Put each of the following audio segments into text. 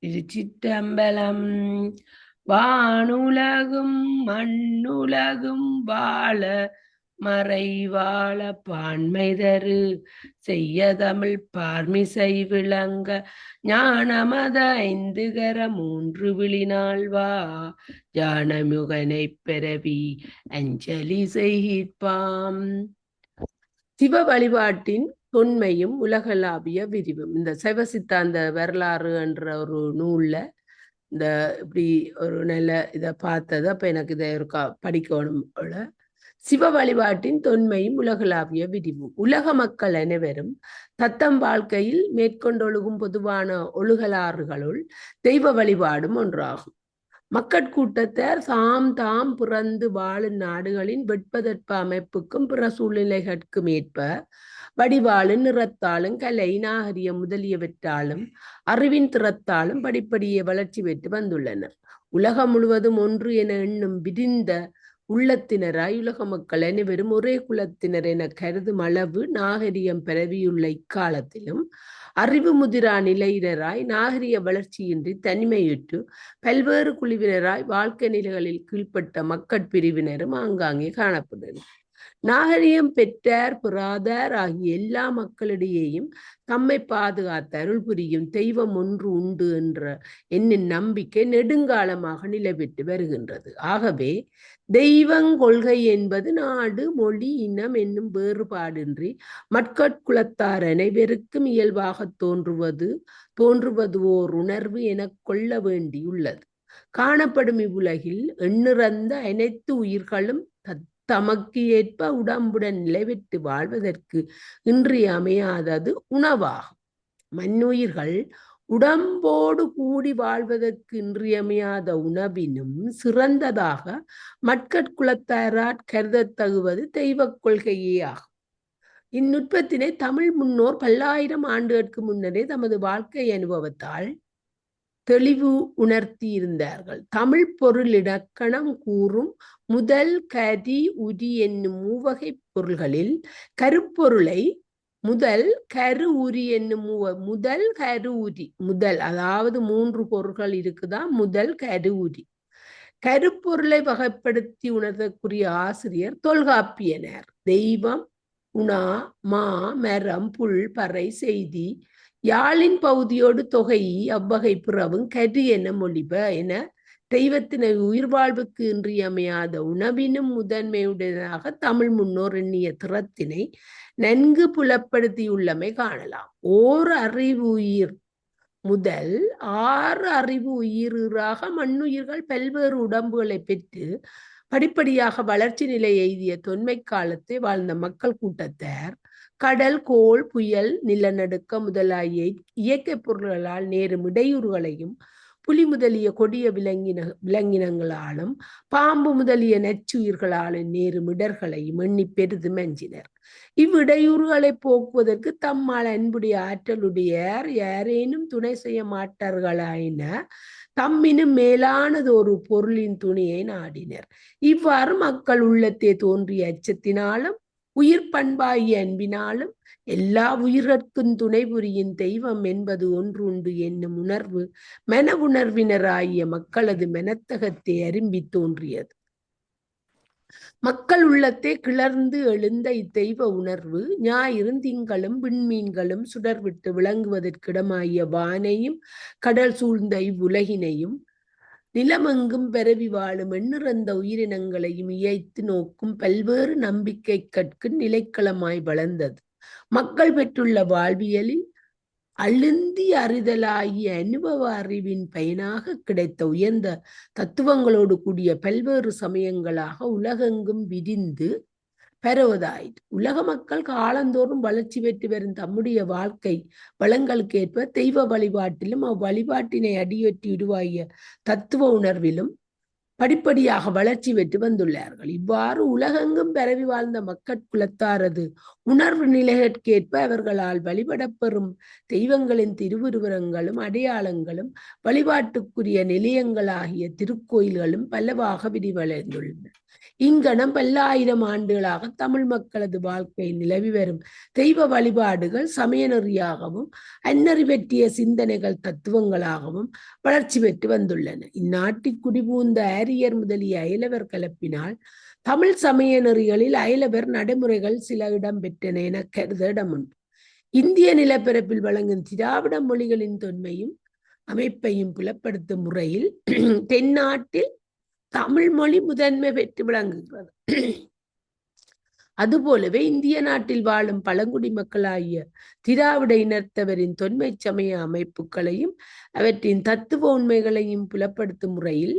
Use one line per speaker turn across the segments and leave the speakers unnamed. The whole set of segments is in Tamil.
திருச்சிற்றம்பலம். வானுலகும் மண்ணுலகும் வாழ மறைவாழ பான்மைதரு செய்ய தமிழ் பார்மிசை விளங்க ஞானமத ஐந்துகர மூன்று விழினாள்வா ஜானமுகனைப் பெறவி அஞ்சலி செய்கிற்பாம். சிவ வழிபாட்டின் தொன்மையும் உலகளாவிய விரிவும். இந்த சைவ சித்தாந்த வரலாறு என்ற ஒரு நூல்ல இந்த இப்படி ஒரு நல்ல இதை பார்த்தது. அப்ப எனக்கு இதை இருக்கா படிக்கணும் போல. சிவ வழிபாட்டின் தொன்மையும் உலகளாவிய விரிவும். உலக மக்கள் அனைவரும் தத்தம் வாழ்க்கையில் மேற்கொண்டொழுகும் பொதுவான ஒழுகலாறுகளுள் தெய்வ வழிபாடும் ஒன்றாகும். மக்கட்கூட்டத்தார் தாம் பிறந்து வாழும் நாடுகளின் வெட்பதற்ப அமைப்புக்கும் பிற சூழ்நிலைகளுக்கும் ஏற்ப வடிவாளும் நிறத்தாலும் கலை நாகரிகம் முதலியவற்றாலும் அறிவின் திறத்தாலும் படிப்படியே வளர்ச்சி பெற்று வந்துள்ளனர். உலகம் முழுவதும் ஒன்று என எண்ணும் விரிந்த உள்ளத்தினராய் உலக மக்கள் அனைவரும் ஒரே குலத்தினர் என கருதும் அளவு நாகரிகம் பரவியுள்ள இக்காலத்திலும் அறிவு முதிரா நிலையினராய் நாகரிக வளர்ச்சியின்றி தனிமையிட்டு பல்வேறு குழுவினராய் வாழ்க்கை நிலைகளில் கீழ்ப்பட்ட மக்கட்பிரிவினரும் ஆங்காங்கே காணப்படுகின்றனர். நாகரிகம் பெற்றார் பெறாதார் ஆகிய எல்லா மக்களிடையேயும் தம்மை பாதுகாத்த அருள் புரியும் தெய்வம் ஒன்று உண்டு என்ற என்னும் நம்பிக்கை நெடுங்காலமாக நிலை பெற்று வருகின்றது. ஆகவே தெய்வங் கொள்கை என்பது நாடு மொழி இனம் என்னும் வேறுபாடின்றி மக்கட்குலத்தார் அனைவருக்கும் இயல்பாக தோன்றுவது ஓர் உணர்வு என கொள்ள வேண்டியுள்ளது. காணப்படும் இவ்வுலகில் எண்ணிறந்த அனைத்து உயிர்களும் தமக்கு ஏற்ப உடம்புடன் நிலைபெற்று வாழ்வதற்கு இன்றியமையாதது உணவாகும். மண்ணுயிர்கள் உடம்போடு கூடி வாழ்வதற்கு இன்றியமையாத உணவினும் சிறந்ததாக மக்கட்குலத்தாரால் கருதத்தகுவது தெய்வ கொள்கையே ஆகும். இந்நுட்பத்தினை தமிழ் முன்னோர் 1000 ஆண்டுகளுக்கு முன்னரே தமது வாழ்க்கை அனுபவத்தால் தெளிவு உணர்த்தி இருந்தார்கள். தமிழ் பொருள் இலக்கணம் கூறும் முதல் கரி உரி என்னும் மூவகை பொருள்களில் கருப்பொருளை முதல் கரு உரி என்னும் முதல் கரு உரி அதாவது 3 பொருள்கள் இருக்குதான். முதல் கரு உரி கருப்பொருளை வகைப்படுத்தி உணர்த்தக்கூடிய ஆசிரியர் தொல்காப்பியனர். தெய்வம் உணா மா மரம் புல் பறை செய்தி யாழின் பகுதியோடு தொகை அவ்வகை பிறவும் கரு என மொழிப என தெய்வத்தினை உயிர் வாழ்வுக்கு இன்றியமையாத உணவினும் முதன்மையுடனாக தமிழ் முன்னோர் எண்ணிய திறத்தினை நன்கு புலப்படுத்தியுள்ளமை காணலாம். ஓர் அறிவு உயிர் முதல் 6 அறிவு உயிராக மண்ணுயிர்கள் பல்வேறு உடம்புகளை பெற்று படிப்படியாக வளர்ச்சி நிலை எய்திய தொன்மை காலத்தை வாழ்ந்த மக்கள் கூட்டத்தார் கடல் கோள் புயல் நிலநடுக்க முதலாகிய இயற்கை பொருள்களால் நேரும் இடையூறுகளையும் புலி முதலிய கொடிய விலங்கினங்களாலும் பாம்பு முதலிய நச்சுயிர்களாலும் நேரும் இடர்களையும் எண்ணி பெரிதும் அஞ்சினர். இவ்விடையூறுகளை போக்குவதற்கு தம்மால் அன்புடைய ஆற்றலுடைய யாரேனும் துணை செய்ய மாட்டார்களாயின தம்மினும் மேலானது ஒரு பொருளின் துணையை நாடினர். இவ்வாறு மக்கள் உள்ளத்தே தோன்றிய அச்சத்தினாலும் உயிர் பண்பாகிய அன்பினாலும் எல்லா உயிர்கட்கும் துணை புரியும் தெய்வம் என்பது ஒன்று உண்டு என்னும் உணர்வு மன உணர்வினராகிய மக்களது மனத்தகத்தை அரும்பி தோன்றியது. மக்கள் உள்ளத்தே கிளர்ந்து எழுந்த இத்தெய்வ உணர்வு ஞாயிறும் திங்களும் விண்மீன்களும் சுடர்விட்டு விளங்குவதற்கிடமாகிய வானையும் கடல் சூழ்ந்த இவ்வுலகினையும் நிலமெங்கும் பரவி வாழும் எண்ணிறந்த உயிரினங்களையும் இயைத்து நோக்கும் பல்வேறு நம்பிக்கை கற்கு நிலைக்களமாய் வளர்ந்தது. மக்கள் பெற்றுள்ள வாழ்வியலில் அழுந்தி அறிதலாகிய அனுபவ அறிவின் பயனாக கிடைத்த உயர்ந்த தத்துவங்களோடு கூடிய பல்வேறு சமயங்களாக உலகெங்கும் விரிந்து பரவுவதாயிற்று. உலக மக்கள் காலந்தோறும் வளர்ச்சி பெற்று வரும் தம்முடைய வாழ்க்கை வளங்களுக்கு ஏற்ப தெய்வ வழிபாட்டிலும் அவ்வழிபாட்டினை அடியொற்றி உருவாகிய தத்துவ உணர்விலும் படிப்படியாக வளர்ச்சி பெற்று வந்துள்ளார்கள். இவ்வாறு உலகெங்கும் பரவி வாழ்ந்த மக்கட்குலத்தாரது உணர்வு நிலையற்கேற்ப அவர்களால் வழிபடப்பெறும் தெய்வங்களின் திருவுருவங்களும் அடையாளங்களும் வழிபாட்டுக்குரிய நிலையங்களாகிய திருக்கோயில்களும் பலவாக விரிவடைந்துள்ளன. இங்கனம் பல்லாயிரம் ஆண்டுகளாக தமிழ் மக்களது வாழ்க்கை நிலவி வரும் தெய்வ வழிபாடுகள் சமய நெறியாகவும் அந்நெறி சிந்தனைகள் தத்துவங்களாகவும் வளர்ச்சி பெற்று வந்துள்ளன. இந்நாட்டில் குடிபூந்த ஆரியர் முதலிய அயலவர் கலப்பினால் தமிழ் சமய நெறிகளில் அயலவர் நடைமுறைகள் சில இடம் பெற்றன என கருத இடமுண்டு. இந்திய நிலப்பரப்பில் வழங்கும் திராவிட மொழிகளின் தொன்மையும் அமைப்பையும் புலப்படுத்தும் முறையில் தென்னாட்டில் தமிழ் மொழி முதன்மை பெற்று விளங்குகிறது. அதுபோலவே இந்திய நாட்டில் வாழும் பழங்குடி மக்களாகிய திராவிட இனத்தவரின் தொன்மை சமய அமைப்புகளையும் அவற்றின் தத்துவ உண்மைகளையும் புலப்படுத்தும் முறையில்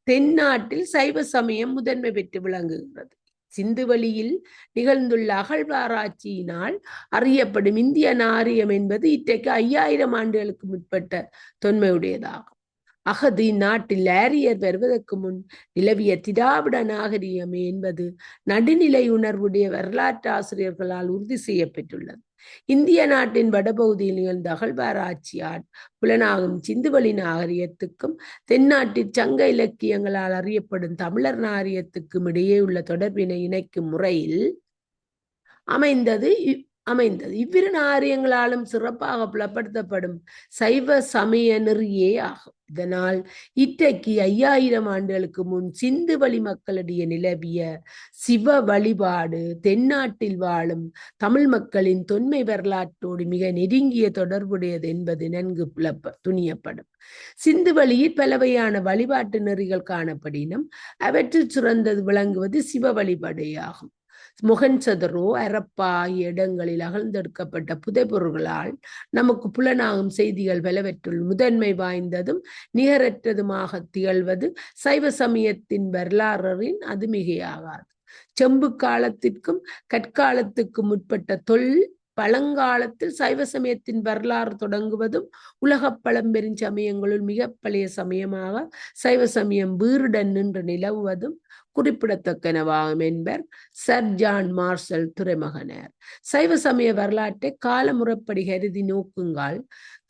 தென்னாட்டில் சைவ சமயம் முதன்மை பெற்று விளங்குகிறது. சிந்துவெளியில் நிகழ்ந்துள்ள அகழ்வாராய்ச்சியினால் அறியப்படும் இந்திய நாரியம் என்பது இன்றைக்கு 5000 ஆண்டுகளுக்கு முற்பட்ட தொன்மையுடையதாகும். அகது இந்நாட்டில் ஆரியர் வருவதற்கு முன் நிலவிய திராவிட நாகரிகமே என்பது நடுநிலை உணர்வுடைய வரலாற்று ஆசிரியர்களால் உறுதி செய்யப்பட்டுள்ளது. இந்திய நாட்டின் வடபகுதியில் நிகழ்ந்த அகழ்வாராய்ச்சியால் புலனாகும் சிந்துவெளி நாகரிகத்துக்கும் தென்னாட்டில் சங்க இலக்கியங்களால் அறியப்படும் தமிழர் நாகரிகத்துக்கும் இடையே உள்ள தொடர்பினை இணைக்கும் முறையில் அமைந்தது. இவ்விரு நாகரிகங்களாலும் சிறப்பாக புலப்படுத்தப்படும் சைவ சமய நெறியே ஆகும். இதனால் இன்றைக்கு 5000 ஆண்டுகளுக்கு முன் சிந்துவெளி மக்களிடையே நிலவிய சிவ வழிபாடு தென்னாட்டில் வாழும் தமிழ் மக்களின் தொன்மை வரலாற்றோடு மிக நெருங்கிய தொடர்புடையது என்பது நன்கு துணியப்படும். சிந்துவெளியில் பலவையான வழிபாட்டு நெறிகள் காணப்படினும் அவற்றில் சிறந்தது விளங்குவது சிவ வழிபாடே ஆகும். மொஹஞ்சதரோ ஹரப்பா ஆகிய இடங்களில் அகழ்ந்தெடுக்கப்பட்ட புதைபொருள்களால் நமக்கு புலனாகும் செய்திகள் பலவற்றுள் முதன்மை வாய்ந்ததும் நிகரற்றதுமாக திகழ்வது சைவ சமயத்தின் வரலாறின் அது மிகையாகாது. செம்பு காலத்திற்கும் கற்காலத்துக்கும் முற்பட்ட பழங்காலத்தில் சைவ சமயத்தின் வரலாறு தொடங்குவதும் உலக பழம்பெரும் சமயங்களுள் மிக பழைய சமயமாக சைவ சமயம் வீறுடன் நின்று நிலவுவதும் குறிப்பிடத்தக்கனவாகும் என்பர் சர் ஜான் மார்ஷல் துறைமகனார். சைவ சமய வரலாற்றை காலமுறைப்படி கருதி நோக்குங்கால்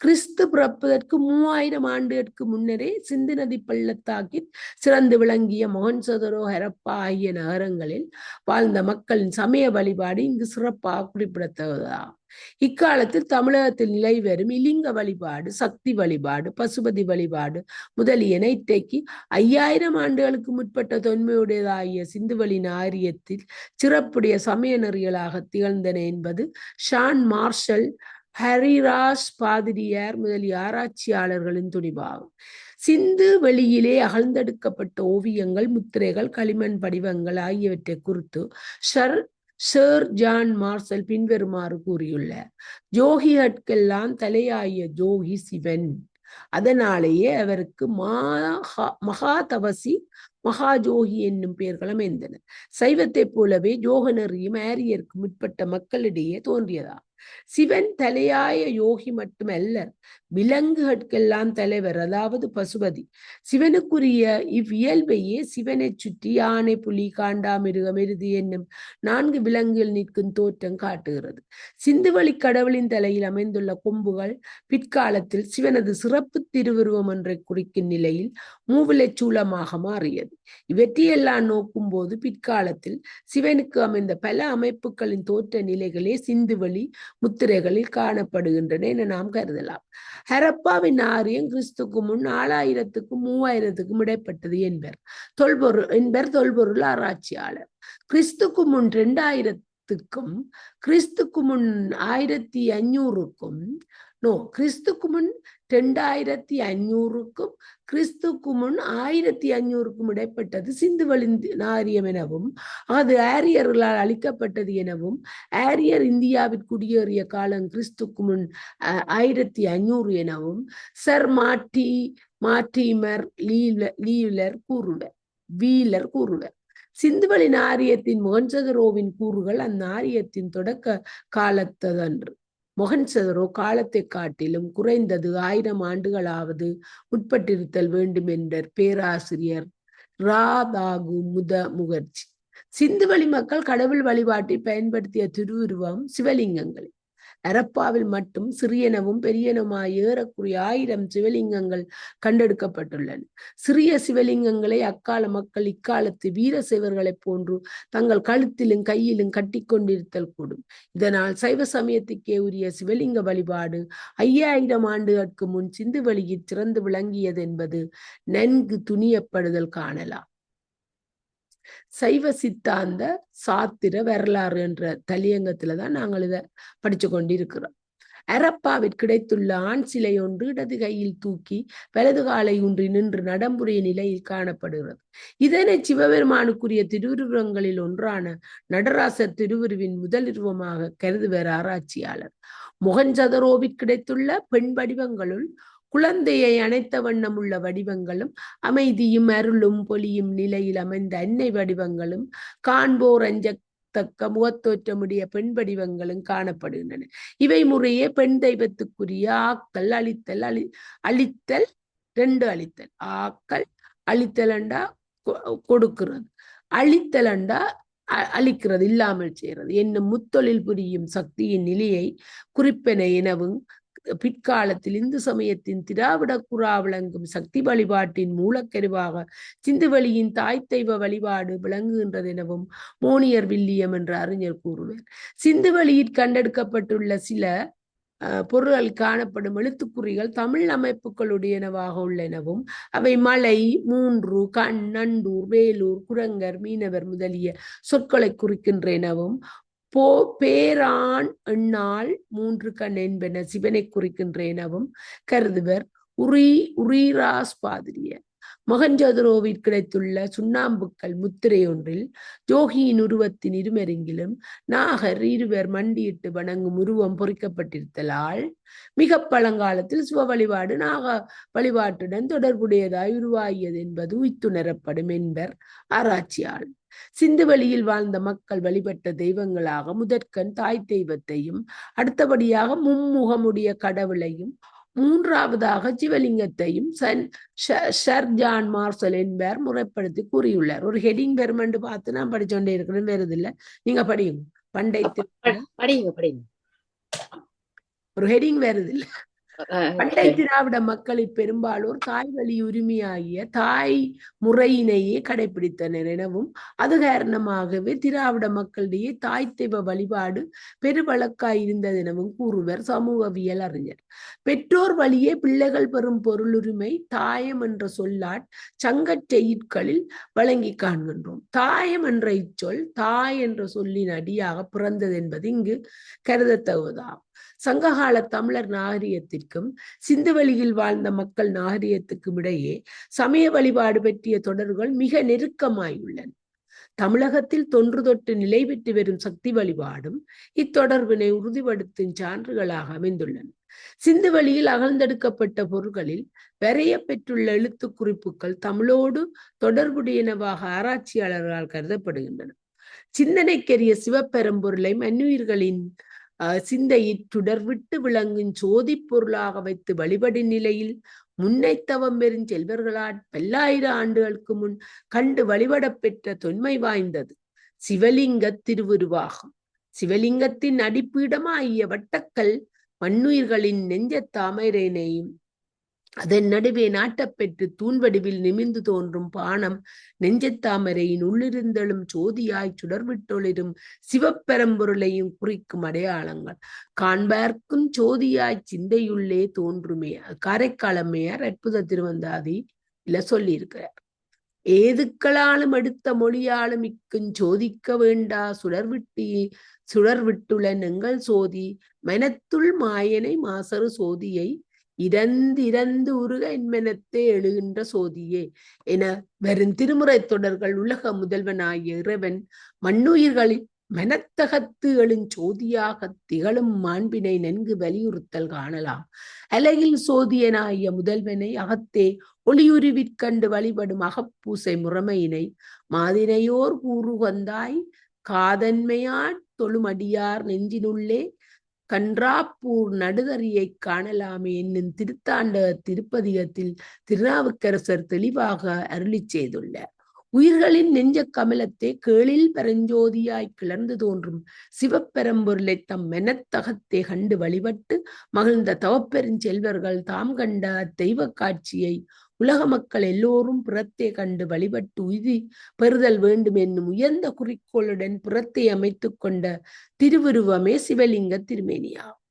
கிறிஸ்து பிறப்பதற்கு 3000 ஆண்டுகளுக்கு முன்னரே சிந்து நதி பள்ளத்தாக்கில் சிறந்து விளங்கிய மொஹஞ்சதரோ ஹரப்பா ஆகிய நகரங்களில் வாழ்ந்த மக்களின் சமய வழிபாடு இங்கு சிறப்பாக குறிப்பிடத்தக்கதாகும். இக்காலத்தில் தமிழகத்தில் நிலை வரும் இலிங்க வழிபாடு, சக்தி வழிபாடு, பசுபதி வழிபாடு முதலியன இன்றைக்கு 5000 ஆண்டுகளுக்கு முற்பட்ட தொன்மையுடையதாகிய சிந்துவெளி நாகரிகத்தில் சிறப்புடைய சமய நெறிகளாக திகழ்ந்தன என்பது ஷான் மார்ஷல், ஹரிராஜ் பாதிரியார் முதலிய ஆராய்ச்சியாளர்களின் துணிவாகும். சிந்து வெளியிலே அகழ்ந்தெடுக்கப்பட்ட ஓவியங்கள், முத்திரைகள், களிமண் படிவங்கள் ஆகியவற்றை குறித்து சர் ஜான் மார்ஷல் பின்வருமாறு கூறியுள்ளார். ஜோகிகட்கெல்லாம் தலையாய ஜோகி சிவன். அதனாலேயே அவருக்கு மகாதவசி மகாஜோகி என்னும் பெயர்கள் அமைந்தன. சைவத்தை போலவே யோக நெறியும் ஆரியருக்கு முற்பட்ட மக்களிடையே தோன்றியதா. சிவன் தலையாய யோகி மட்டுமல்ல, விலங்குகளுக்கெல்லாம் தலைவர், அதாவது பசுபதி. சிவனுக்குரிய இவ்வியல்பையே சிவனை சுற்றி யானை, புலி, காண்டாமிருகம், எருது என்னும் 4 விலங்குகள் நிற்கும் தோற்றம் காட்டுகிறது. சிந்துவெளி கடவுளின் தலையில் அமைந்துள்ள கொம்புகள் பிற்காலத்தில் சிவனது சிறப்பு திருவுருவம் ஒன்றை குறிக்கும் நிலையில் மூவிலை சூலமாக மாறியது. இவற்றையெல்லாம் நோக்கும் போது பிற்காலத்தில் சிவனுக்கு அமைந்த பல அமைப்புகளின் தோற்ற நிலைகளே சிந்துவெளி முத்திரைகளில் காணப்படுகின்றன என நாம் கருதலாம். ஹரப்பாவின் நாகரிகம் கிறிஸ்துக்கு முன் 4000க்கும் 3000க்கும் இடைப்பட்டது என்பர் தொல்பொருள் ஆராய்ச்சியாளர். கிறிஸ்துக்கு முன் 2000க்கும் கிறிஸ்துக்கு முன் 1500க்கும் கிறிஸ்துக்கு முன் 2500க்கும் கிறிஸ்துக்கு முன் 1500க்கும் இடைப்பட்டது சிந்துவெளி நாகரிகம் எனவும் அது ஆரியர்களால் அளிக்கப்பட்டது எனவும் ஆரியர் இந்தியாவிற்கு குடியேறிய காலம் கிறிஸ்துக்கு முன் 1500 எனவும் சர் மார்டிமர் வீலர் கூறுவர். சிந்துவெளி நாகரிகத்தின் மொஹஞ்சதரோவின் கூறுகள் அந்நாகரிகத்தின் தொடக்க காலத்ததன்று. மொஹஞ்சதரோ காலத்தை காட்டிலும் குறைந்தது 1000 ஆண்டுகளாவது உட்பட்டிருத்தல் வேண்டும் என்றார் பேராசிரியர் ராதாகு முகர்ஜி. சிந்துவெளி மக்கள் கடவுள் வழிபாட்டில் பயன்படுத்திய திருவுருவம் சிவலிங்கங்கள். அரப்பாவில் மட்டும் சிறியனவும் பெரியனவுமாய் ஏறக்குறைய 1000 சிவலிங்கங்கள் கண்டெடுக்கப்பட்டுள்ளன. சிறிய சிவலிங்கங்களை அக்கால மக்கள் இக்காலத்து வீர சேவர்களைப் போன்று தங்கள் கழுத்திலும் கையிலும் கட்டிக்கொண்டிருத்தல் கூடும். இதனால் சைவ சமயத்துக்கே உரிய சிவலிங்க வழிபாடு 5000 ஆண்டுகளுக்கு முன் சிந்து வெளியில் சிறந்து விளங்கியது என்பது நன்கு துணியப்படுதல் காணலாம். சைவ சித்தாந்த சாத்திர வரலாறு என்ற தலையங்கத்துலதான் நாங்கள் இதை படிச்சு கொண்டிருக்கிறோம். அரப்பாவில் கிடைத்துள்ள ஆண் சிலை ஒன்று இடது கையில் தூக்கி வலது காலை ஊன்றி நின்று நடம்புரிய நிலையில் காணப்படுகிறது. இதனை சிவபெருமானுக்குரிய திருவுருவங்களில் ஒன்றான நடராசர் திருவுருவின் முதலுருவமாக கருதுவர் ஆராய்ச்சியாளர். மொஹஞ்சதரோவில் கிடைத்துள்ள பெண் வடிவங்களுள் குழந்தையை அணைத்த வண்ணம் உள்ள வடிவங்களும் அமைதியும் அருளும் பொலியும் நிலையில் அமைந்த அன்னை வடிவங்களும் காண்போர் அஞ்சத்தக்க முகத்தோற்றமுடைய பெண் வடிவங்களும் காணப்படுகின்றன. இவை முறையே பெண் தெய்வத்துக்குரிய ஆக்கல் அழித்தல் அழித்தல் 2 அழித்தல். ஆக்கல் அழித்தலண்டா கொடுக்கிறது, அழித்தலண்டா அழிக்கிறது, இல்லாமல் செய்கிறது என்னும் முத்தொழில் புரியும் சக்தியின் நிலையை குறிப்பென எனவும் பிற்காலத்தில் இந்து சமயத்தின் திராவிட குறா விளங்கும் சக்தி வழிபாட்டின் மூலக்கருவாக சிந்துவெளியின் தாய் தெய்வ வழிபாடு விளங்குகின்றது எனவும் மோனியர் வில்லியம் என்ற அறிஞர் கூறுவார். சிந்துவெளியில் கண்டெடுக்கப்பட்டுள்ள சில பொருள்கள் காணப்படும் எழுத்துக்குறிகள் தமிழ் அமைப்புகளுடையனவாக உள்ளனவும் அவை மலை, மூன்று, கண், நண்டூர், வேலூர், குரங்கர், மீனவர் முதலிய சொற்களை குறிக்கின்றனவும் பேரான் எண்ணால் 3 கண் என்பன சிவனை குறிக்கின்றனவும் கருதுவர் உரீராஸ் பாதிரியர். மொஹஞ்சதரோவில் கிடைத்துள்ள சுண்ணாம்புக்கல் முத்திரை ஒன்றில் யோகியின் உருவத்தின் இருமருங்கிலும் நாகர் இருவர் மண்டியிட்டு வணங்கும் உருவம் பொறிக்கப்பட்டிருத்தலால் மிக பழங்காலத்தில் சிவ வழிபாடு நாக வழிபாட்டுடன் தொடர்புடையதாய் உருவாகியது என்பது உய்த்துணரப்படும் என்பர் ஆராய்ச்சியாளர். சிந்துவெளியில் வாழ்ந்த மக்கள் வழிபட்ட தெய்வங்களாக முதற்கண் தாய் தெய்வத்தையும் அடுத்தபடியாக மும்முகமுடைய கடவுளையும் மூன்றாவதாக சிவலிங்கத்தையும் சர் ஜான் மார்சல் என்பார் முறைப்படுத்தி கூறியுள்ளார். ஒரு ஹெடிங் பெருமண்டு பார்த்து நான் படிச்சோண்டே இருக்கிறேன், வேறது இல்ல, நீங்க படியுங்க. படிங்க ஒரு ஹெடிங் வேறது இல்ல. பண்டை திராவிட மக்களில் பெரும்பாலோர் தாய் வழி உரிமையாகிய தாய் முறையினையே கடைபிடித்தனர் எனவும் அது காரணமாகவே திராவிட மக்களிடையே தாய் தெய்வ வழிபாடு பெருவழக்காய் இருந்தது எனவும் கூறுவர் சமூகவியல் அறிஞர். பெற்றோர் வழியே பிள்ளைகள் பெறும் பொருளுரிமை தாயம் என்ற சொல்லாட் சங்கச்செய்யுட்களில் வழங்கி காண்கின்றோம். தாயம் என்ற இச்சொல் தாய் என்ற சொல்லின் அடியாக பிறந்தது என்பது இங்கு கருதத்தகுவதாகும். சங்ககால தமிழர் நாகரிகத்திற்கும் சிந்துவெளியில் வாழ்ந்த மக்கள் நாகரிகத்துக்கும் இடையே சமய வழிபாடு பற்றிய தொடர்கள் மிக நெருக்கமாயுள்ளன. தமிழகத்தில் தொன்று தொட்டு நிலை பெற்று வரும் சக்தி வழிபாடும் இத்தொடர்பினை உறுதிப்படுத்தும் சான்றுகளாக அமைந்துள்ளன. சிந்துவெளியில் அகழ்ந்தெடுக்கப்பட்ட பொருட்களில் வரைய பெற்றுள்ள எழுத்து குறிப்புகள் தமிழோடு தொடர்புடையனவாக ஆராய்ச்சியாளர்களால் கருதப்படுகின்றன. சிந்தனைக்கரிய சிவப்பெரும்பொருளை மன்னுயிர்களின் சிந்தையில் சுடர்விட்டு விளங்கும் சோதி பொருளாக வைத்து வழிபடும் நிலையில் முன்னைத்தவம் பெறும் செல்வர்களால் 1000 ஆண்டுகளுக்கு முன் கண்டு வழிபடப் பெற்ற தொன்மை வாய்ந்தது சிவலிங்க திருவுருவாகும். சிவலிங்கத்தின் அடிப்பீடமாகிய வட்டக்கல் மண்ணுயிர்களின் நெஞ்ச தாமரையினையும் அதன் நடுவே நாட்டப்பெற்று தூண்வடிவில் நிமிர்ந்து தோன்றும் பானம் நெஞ்சத்தாமரையின் உள்ளிருந்தெழும் சோதியாய் சுடர்விட்டொளிரும் சிவப்பெரும்பொருளையும் குறிக்கும் அடையாளங்கள் காண்பார்க்கும் சோதியாய் சிந்தையுள்ளே தோன்றுமே. காரைக்காலம்மையார் அற்புத திருவந்தாதி இல்ல சொல்லி இருக்கிறார். ஏதுக்களாலும் எடுத்த மொழியாலும் இக்கும் சோதிக்க வேண்டா சுடர்விட்டுள்ள எங்கள் சோதி மனத்துள் மாயனை மாசறு சோதியை இறந்து உருக என்மெனத்தே எழுகின்ற சோதியே என வரும் திருமுறை தொடர்கள் உலக முதல்வனாகிய இறைவன் மண்ணுயிர்களின் மனத்தகத்து எழுஞ்சோதியாக திகழும் மாண்பினை நன்கு வலியுறுத்தல் காணலாம். அலகில் சோதியனாகிய முதல்வனை அகத்தே ஒளியுருவிற்கண்டு வழிபடும் அகப்பூசை முறைமையினை மாதினையோர் கூறுகந்தாய் காதன்மையான் தொழுமடியார் நெஞ்சினுள்ளே கன்றாப்பூர் நடுதறியை காணலாமே என்னும் திருத்தாண்ட திருப்பதிகத்தில் திருநாவுக்கரசர் தெளிவாக அருளி செய்துள்ளார். உயிர்களின் நெஞ்ச கமலத்தை கேளில் பரஞ்சோதியாய் கிளர்ந்து தோன்றும் சிவப்பெரம்பொருளை தம் மெனத்தகத்தை கண்டு வழிபட்டு மகிழ்ந்த தவப்பெருஞ்செல்வர்கள் தாம் கண்ட தெய்வ காட்சியை உலக மக்கள் எல்லோரும் புறத்தை கண்டு வழிபட்டு உய்தி பெறுதல் வேண்டும் என்னும் உயர்ந்த குறிக்கோளுடன் புறத்தை அமைத்துக் கொண்ட திருவுருவமே சிவலிங்க திருமேனியாகும்.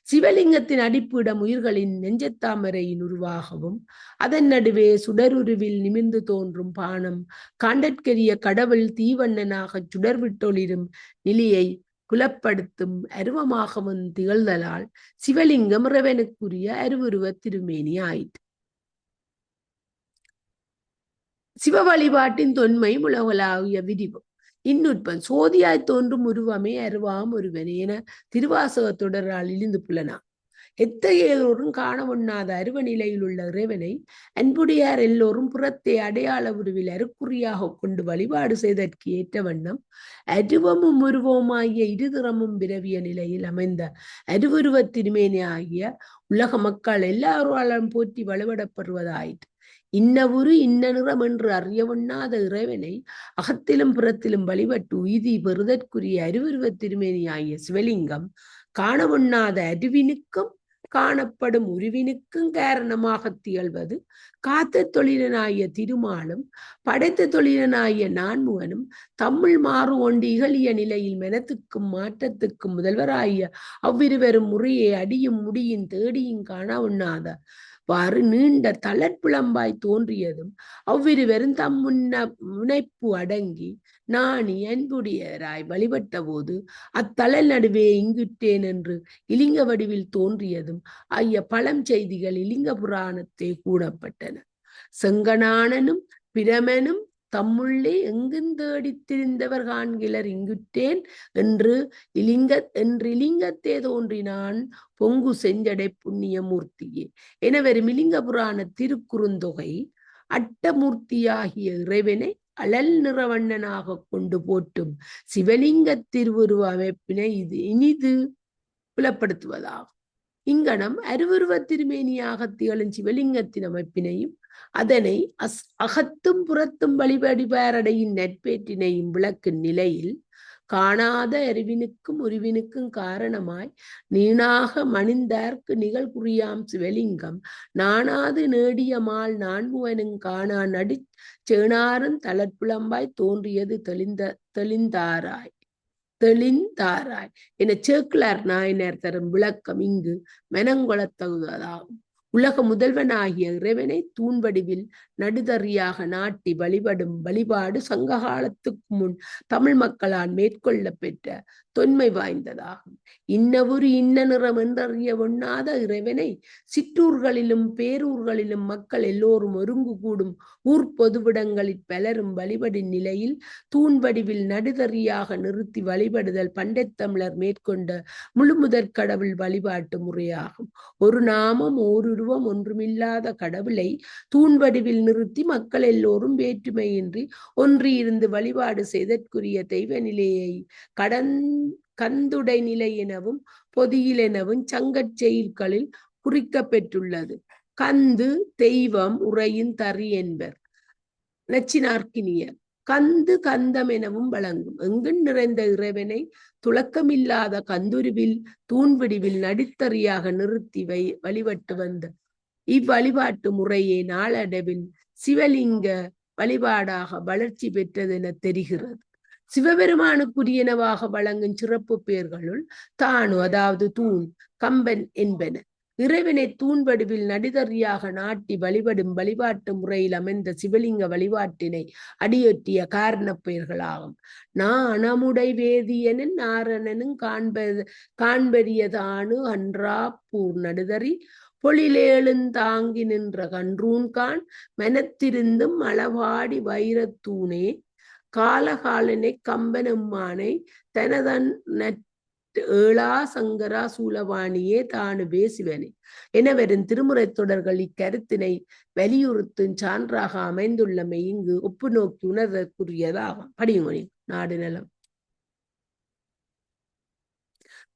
சிவலிங்கத்தின் அடிப்பிடம் உயிர்களின் நெஞ்சத்தாமரையின் உருவாகவும் அதன் நடுவே சுடருருவில் நிமிர்ந்து தோன்றும் பானம் காண்டற்கரிய கடவுள் தீவண்ணனாக சுடர்விட்டொளிரும் நிலையை புலப்படுத்தும் அருவமாகவும் திகழ்தலால் சிவலிங்கம் இறைவனுக்குரிய அருவுருவ திருமேனி ஆயிற்று. சிவ வழிபாட்டின் தொன்மை உலகளாவிய விரிவு இந்நுட்பம் சோதியாய் தோன்றும் உருவமே அருவாம் ஒருவனே என திருவாசக தொடரால் இழிந்து புலனா. எத்தகையோரும் காண உண்ணாத அருவ நிலையில் உள்ள இறைவனை அன்புடையார் எல்லோரும் புறத்தை அடையாள உருவில் அருக்குறியாக கொண்டு வழிபாடு செய்தற்கு ஏற்ற வண்ணம் அருவமும் உருவமாகிய இருதிறமும் விரவிய நிலையில் அமைந்த அருவுருவ திருமேனி ஆகிய உலக மக்கள் எல்லாராலும் போற்றி வழிபடப்படுவதாயிற்று. இன்னவுரு இன்ன நிறம் என்று அறியவண்ணாத இறைவனை அகத்திலும் புறத்திலும் வழிபட்டு உய்தி பெறுதற்குரிய அருவுருவ திருமேனி ஆகிய சிவலிங்கம் காணவண்ணாத அருவினுக்கும் காணப்படும் உருவினுக்கும் காரணமாக திகழ்வது காத்த தொழிலனாகிய திருமாலும் படைத்த தொழிலனாகிய நான்முகனும் தம்முள் மாறு கொண்டு இகழிய நிலையில் மெனத்துக்கும் மாற்றத்துக்கும் முதல்வராகிய அவ்விருவரும் முறையே அடியும் முடியும் தேடியும் காண உண்ணாத வாறு நீண்ட தளர்ப்புலம்பாய் தோன்றியதும் அவ்விருவரும் தம் முனைப்பு அடங்கி நாணி அன்புடையராய் வழிபட்ட போது அத்தளல் நடுவே இங்குட்டேன் என்று இலிங்க வடிவில் தோன்றியதும் ஆகிய பழம் செய்திகள் இலிங்க புராணத்தை கூறப்பட்டன. செங்கனானனும் பிரமனும் தம்முள்ளே எங்கும் தேடித் திரிந்தவர் காண்கிலர் இங்குற்றேன் என்று இலிங்கத்தே தோன்றினான் பொங்கு செஞ்சடை புண்ணியமூர்த்தியே எனவரும் இலிங்க புராண திருக்குறுந்தொகை அட்டமூர்த்தியாகிய இறைவனை அழல் நிறவண்ணனாக கொண்டு போட்டும் சிவலிங்க திருவுருவ அமைப்பினை இது இனிது புலப்படுத்துவதாகும். இங்கனம் அருவுருவ திருமேனியாக திகழும் சிவலிங்கத்தின் அமைப்பினையும் அதனை அகத்தும் புறத்தும் வழிபடிபாரடையின் நட்பேற்றினையும் விளக்கும் நிலையில் காணாத அறிவினுக்கும் உருவினுக்கும் காரணமாய் நீனாக மணிந்தார்க்கு நிகழ்குறியாம் சிவலிங்கம் நானாது நேடியமால் நான்முவனும் காணா நடி சேனாரும் தளர்ப்புலம்பாய் தோன்றியது தெளிந்தாராய் என சேக்கிலார் நாயனர் தரும் விளக்கம் இங்கு மெனங்கொளத்தகுவதாகும். உலக முதல்வனாகிய இறைவனை தூண்வடிவில் நடுதறியாக நாட்டி வழிபடும் வழிபாடு சங்க காலத்துக்கு முன் தமிழ் மக்களால் மேற்கொள்ள பெற்ற தொன்மை வாய்ந்ததாகும். இன்னவுரு இன்ன நிறம் என்றறிய ஒண்ணாத இறைவனை சிற்றூர்களிலும் பேரூர்களிலும் மக்கள் எல்லோரும் ஒருங்கு கூடும் ஊர் பொதுவிடங்களில் பலரும் வழிபடும் நிலையில் தூண்வடிவில் நடுதறியாக நிறுத்தி வழிபடுதல் பண்டைத்தமிழர் மேற்கொண்ட முழுமுதற் கடவுள் வழிபாட்டு முறையாகும். ஒரு நாமம் ஓருருவம் ஒன்றுமில்லாத கடவுளை தூண்வடிவில் நிறுத்தி மக்கள் எல்லோரும் வேற்றுமையின்றி ஒன்றியிருந்து வழிபாடு செய்தற்குரிய தெய்வ நிலையை கந்துடை நிலை எனவும் பொதியில் எனவும் சங்கச் செயல்களில் குறிக்கப்பெற்றுள்ளது. கந்து தெய்வம் உரையின் தறி என்பர் நச்சினார்க்கினியர். கந்து கந்தம் எனவும் வழங்கும். எங்கும் நிறைந்த இறைவனை துளக்கமில்லாத கந்துருவில் தூண்வடிவில் நடித்தறியாக நிறுத்தி வழிபட்டு வந்த இவ்வழிபாட்டு முறையே நாளடைவில் சிவலிங்க வழிபாடாக வளர்ச்சி பெற்றதென தெரிகிறது. சிவபெருமானுக்குரியனவாக வழங்கும் சிறப்பு பெயர்களுள் தானு அதாவது தூண், கம்பன் என்பன. இறைவனை தூண்வடிவில் நடிதறியாக நாட்டி வழிபடும் வழிபாட்டு முறையில் அமைந்த சிவலிங்க வழிபாட்டினை அடியொற்றிய காரண பெயர்களாகும். நாணமுடை வேதியனும் நாரணனும் காண்பரியதானு அன்றா பூர் நடுதறி பொழிலேழுந்தாங்கி நின்ற கன்றூன்கான் மனத்திருந்தும் அளவாடி வைரத்தூணே காலகாலனை கம்பனம்மானை தனதன் ஏழா சங்கரா சூலவாணியே தானு பேசிவனே என வரும் திருமுறை தொடர்கள் இக்கருத்தினை வலியுறுத்தும் சான்றாக அமைந்துள்ளமை இங்கு ஒப்பு நோக்கி உணர்தற்குரியதாகும். படியுமொழி நாடு நலம்.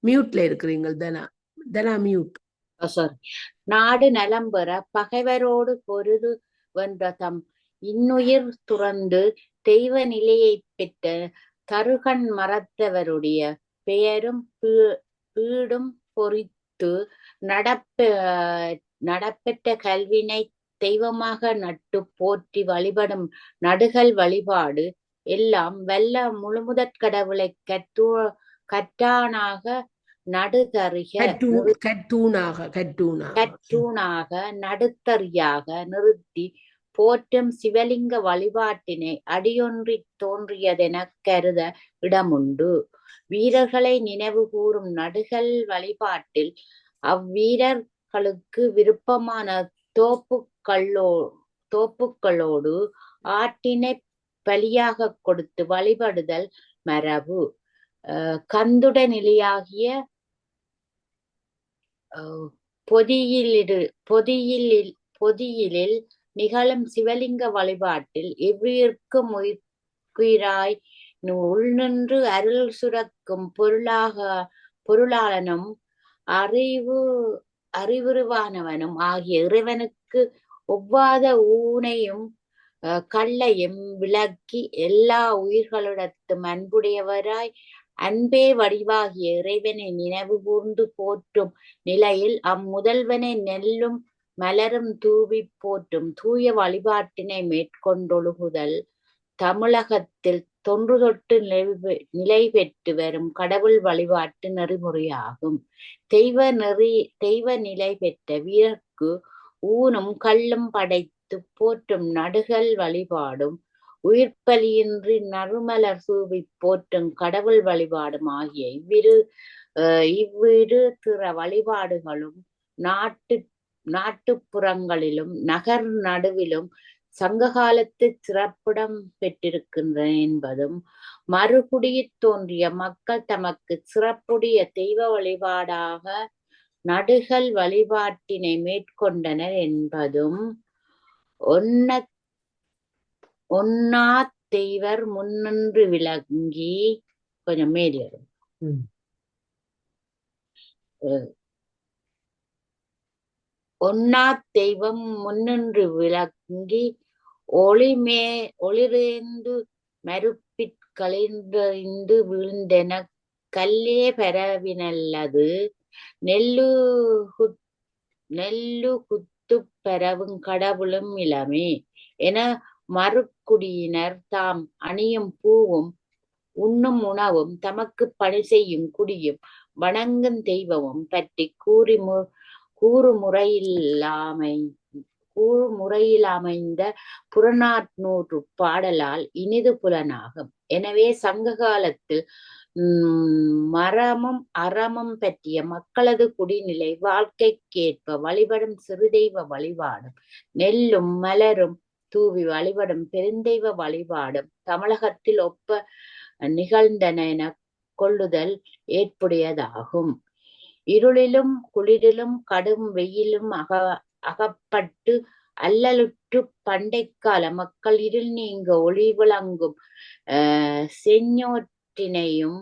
மியூட்ல இருக்கிறீங்கள் தனா மியூட்.
நாடு நலம் பெற பகைவரோடு பொருது வென்ற தம் இன்னுயிர் துறந்து தெய்வ நிலையை பெற்ற தருகன் மறத்தவருடைய பெயரும் பீடும் பொறித்து நடப்பெற்ற கல்வினை தெய்வமாக நட்டு போற்றி வழிபடும் நடுகல் வழிபாடு எல்லாம் வல்ல முழுமுதற் கடவுளை கற்றானாக நடுதறிக கற்றூனாக நடுத்தறியாக நிறுத்தி போற்றும் சிவலிங்க வழிபாட்டினை அடியொன்றி தோன்றியதெனக் கருத இடமுண்டு. வீரர்களை நினைவு கூறும் நடுகல் வழிபாட்டில் அவ்வீரர்களுக்கு விருப்பமான தோப்புக்களோடு ஆட்டினை பலியாக கொடுத்து வழிபடுதல் மரபு. கந்துட நிலையாகிய பொதியிலில் நிகழும் சிவலிங்க வழிபாட்டில் எவ்வுயிர்க்கும் உயிராய் உள்நின்று அருள் சுரக்கும் பொருளாளனும் அறிவுருவானவனும் ஆகிய இறைவனுக்கு ஒவ்வாத ஊனையும் கள்ளையும் விளக்கி எல்லா உயிர்களிடத்தும் அன்புடையவராய் அன்பே வடிவாகிய இறைவனை நினைவு கூர்ந்து போற்றும் நிலையில் அம்முதல்வனை நெல்லும் மலரும் தூவி போற்றும் தூய வழிபாட்டினை மேற்கொண்டொழுகுதல் தமிழகத்தில் தொன்று தொட்டு நிலை பெற்று வரும் கடவுள் வழிபாட்டு நெறிமுறையாகும். தெய்வ நிலை பெற்ற வீரர்க்கு ஊனும் கள்ளும் படைத்து போற்றும் நடுகல் வழிபாடும் உயிர்ப்பலியின்றி நறுமலர் சூவி போற்றும் கடவுள் வழிபாடும் ஆகிய இவ்விரு திற வழிபாடுகளும் நாட்டுப்புறங்களிலும் நகர் நடுவிலும் சங்ககாலத்து சிறப்பிடம் பெற்றிருக்கின்றன என்பதும் மறுகுடியில் தோன்றிய மக்கள் தமக்கு சிறப்புடைய தெய்வ வழிபாடாக நடுகல் வழிபாட்டினை மேற்கொண்டனர் என்பதும் ஒன்னா தெய்வர் முன்னின்று விளங்கி கொஞ்சம் மேலும் ஒன்னா தெய்வம் முன்னின்று விளங்கி ஒளிரேந்து மறுப்பிற்களிந்து வீழ்ந்தென கல்லே பரவினல்லது நெல்லு குத்து பரவும் கடவுளும் இளமே என மறுக்குடியினர் தாம் அணியும் பூவும் உண்ணும் உணவும் தமக்கு பணி செய்யும் குடியும் வணங்கும் தெய்வமும் பற்றி கூறுமுறையில் அமைந்த புறநானூற்று பாடலால் இனிது புலனாகும். எனவே சங்க காலத்தில் மரமும் அறமும் பற்றிய மக்களது குடிநிலை வாழ்க்கைக்கேற்ப வழிபடும் சிறுதெய்வ வழிபாடும் நெல்லும் மலரும் தூவி வழிபடும் பெருந்தெய்வ வழிபாடும் தமிழகத்தில் ஒப்ப நிகழ்ந்தன என கொள்ளுதல் ஏற்புடையதாகும். இருளிலும் குளிரிலும் கடும் வெயிலும் அகப்பட்டு அல்லலுற்று பண்டைக்கால மக்கள் இருள் நீங்க ஒளி விளங்கும் செஞ்ஞாயிற்றினையும்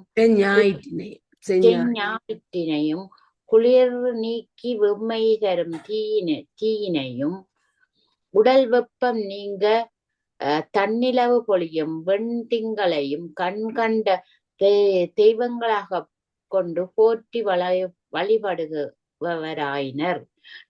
குளிர் நீக்கி வெம்மை தரும் தீயினையும் உடல் வெப்பம் நீங்க தன்னிலவு பொழியும் வெண்திங்களையும் கண்கண்ட தெய்வங்களாக கொண்டு போற்றி வழிபடுபவராயினர்.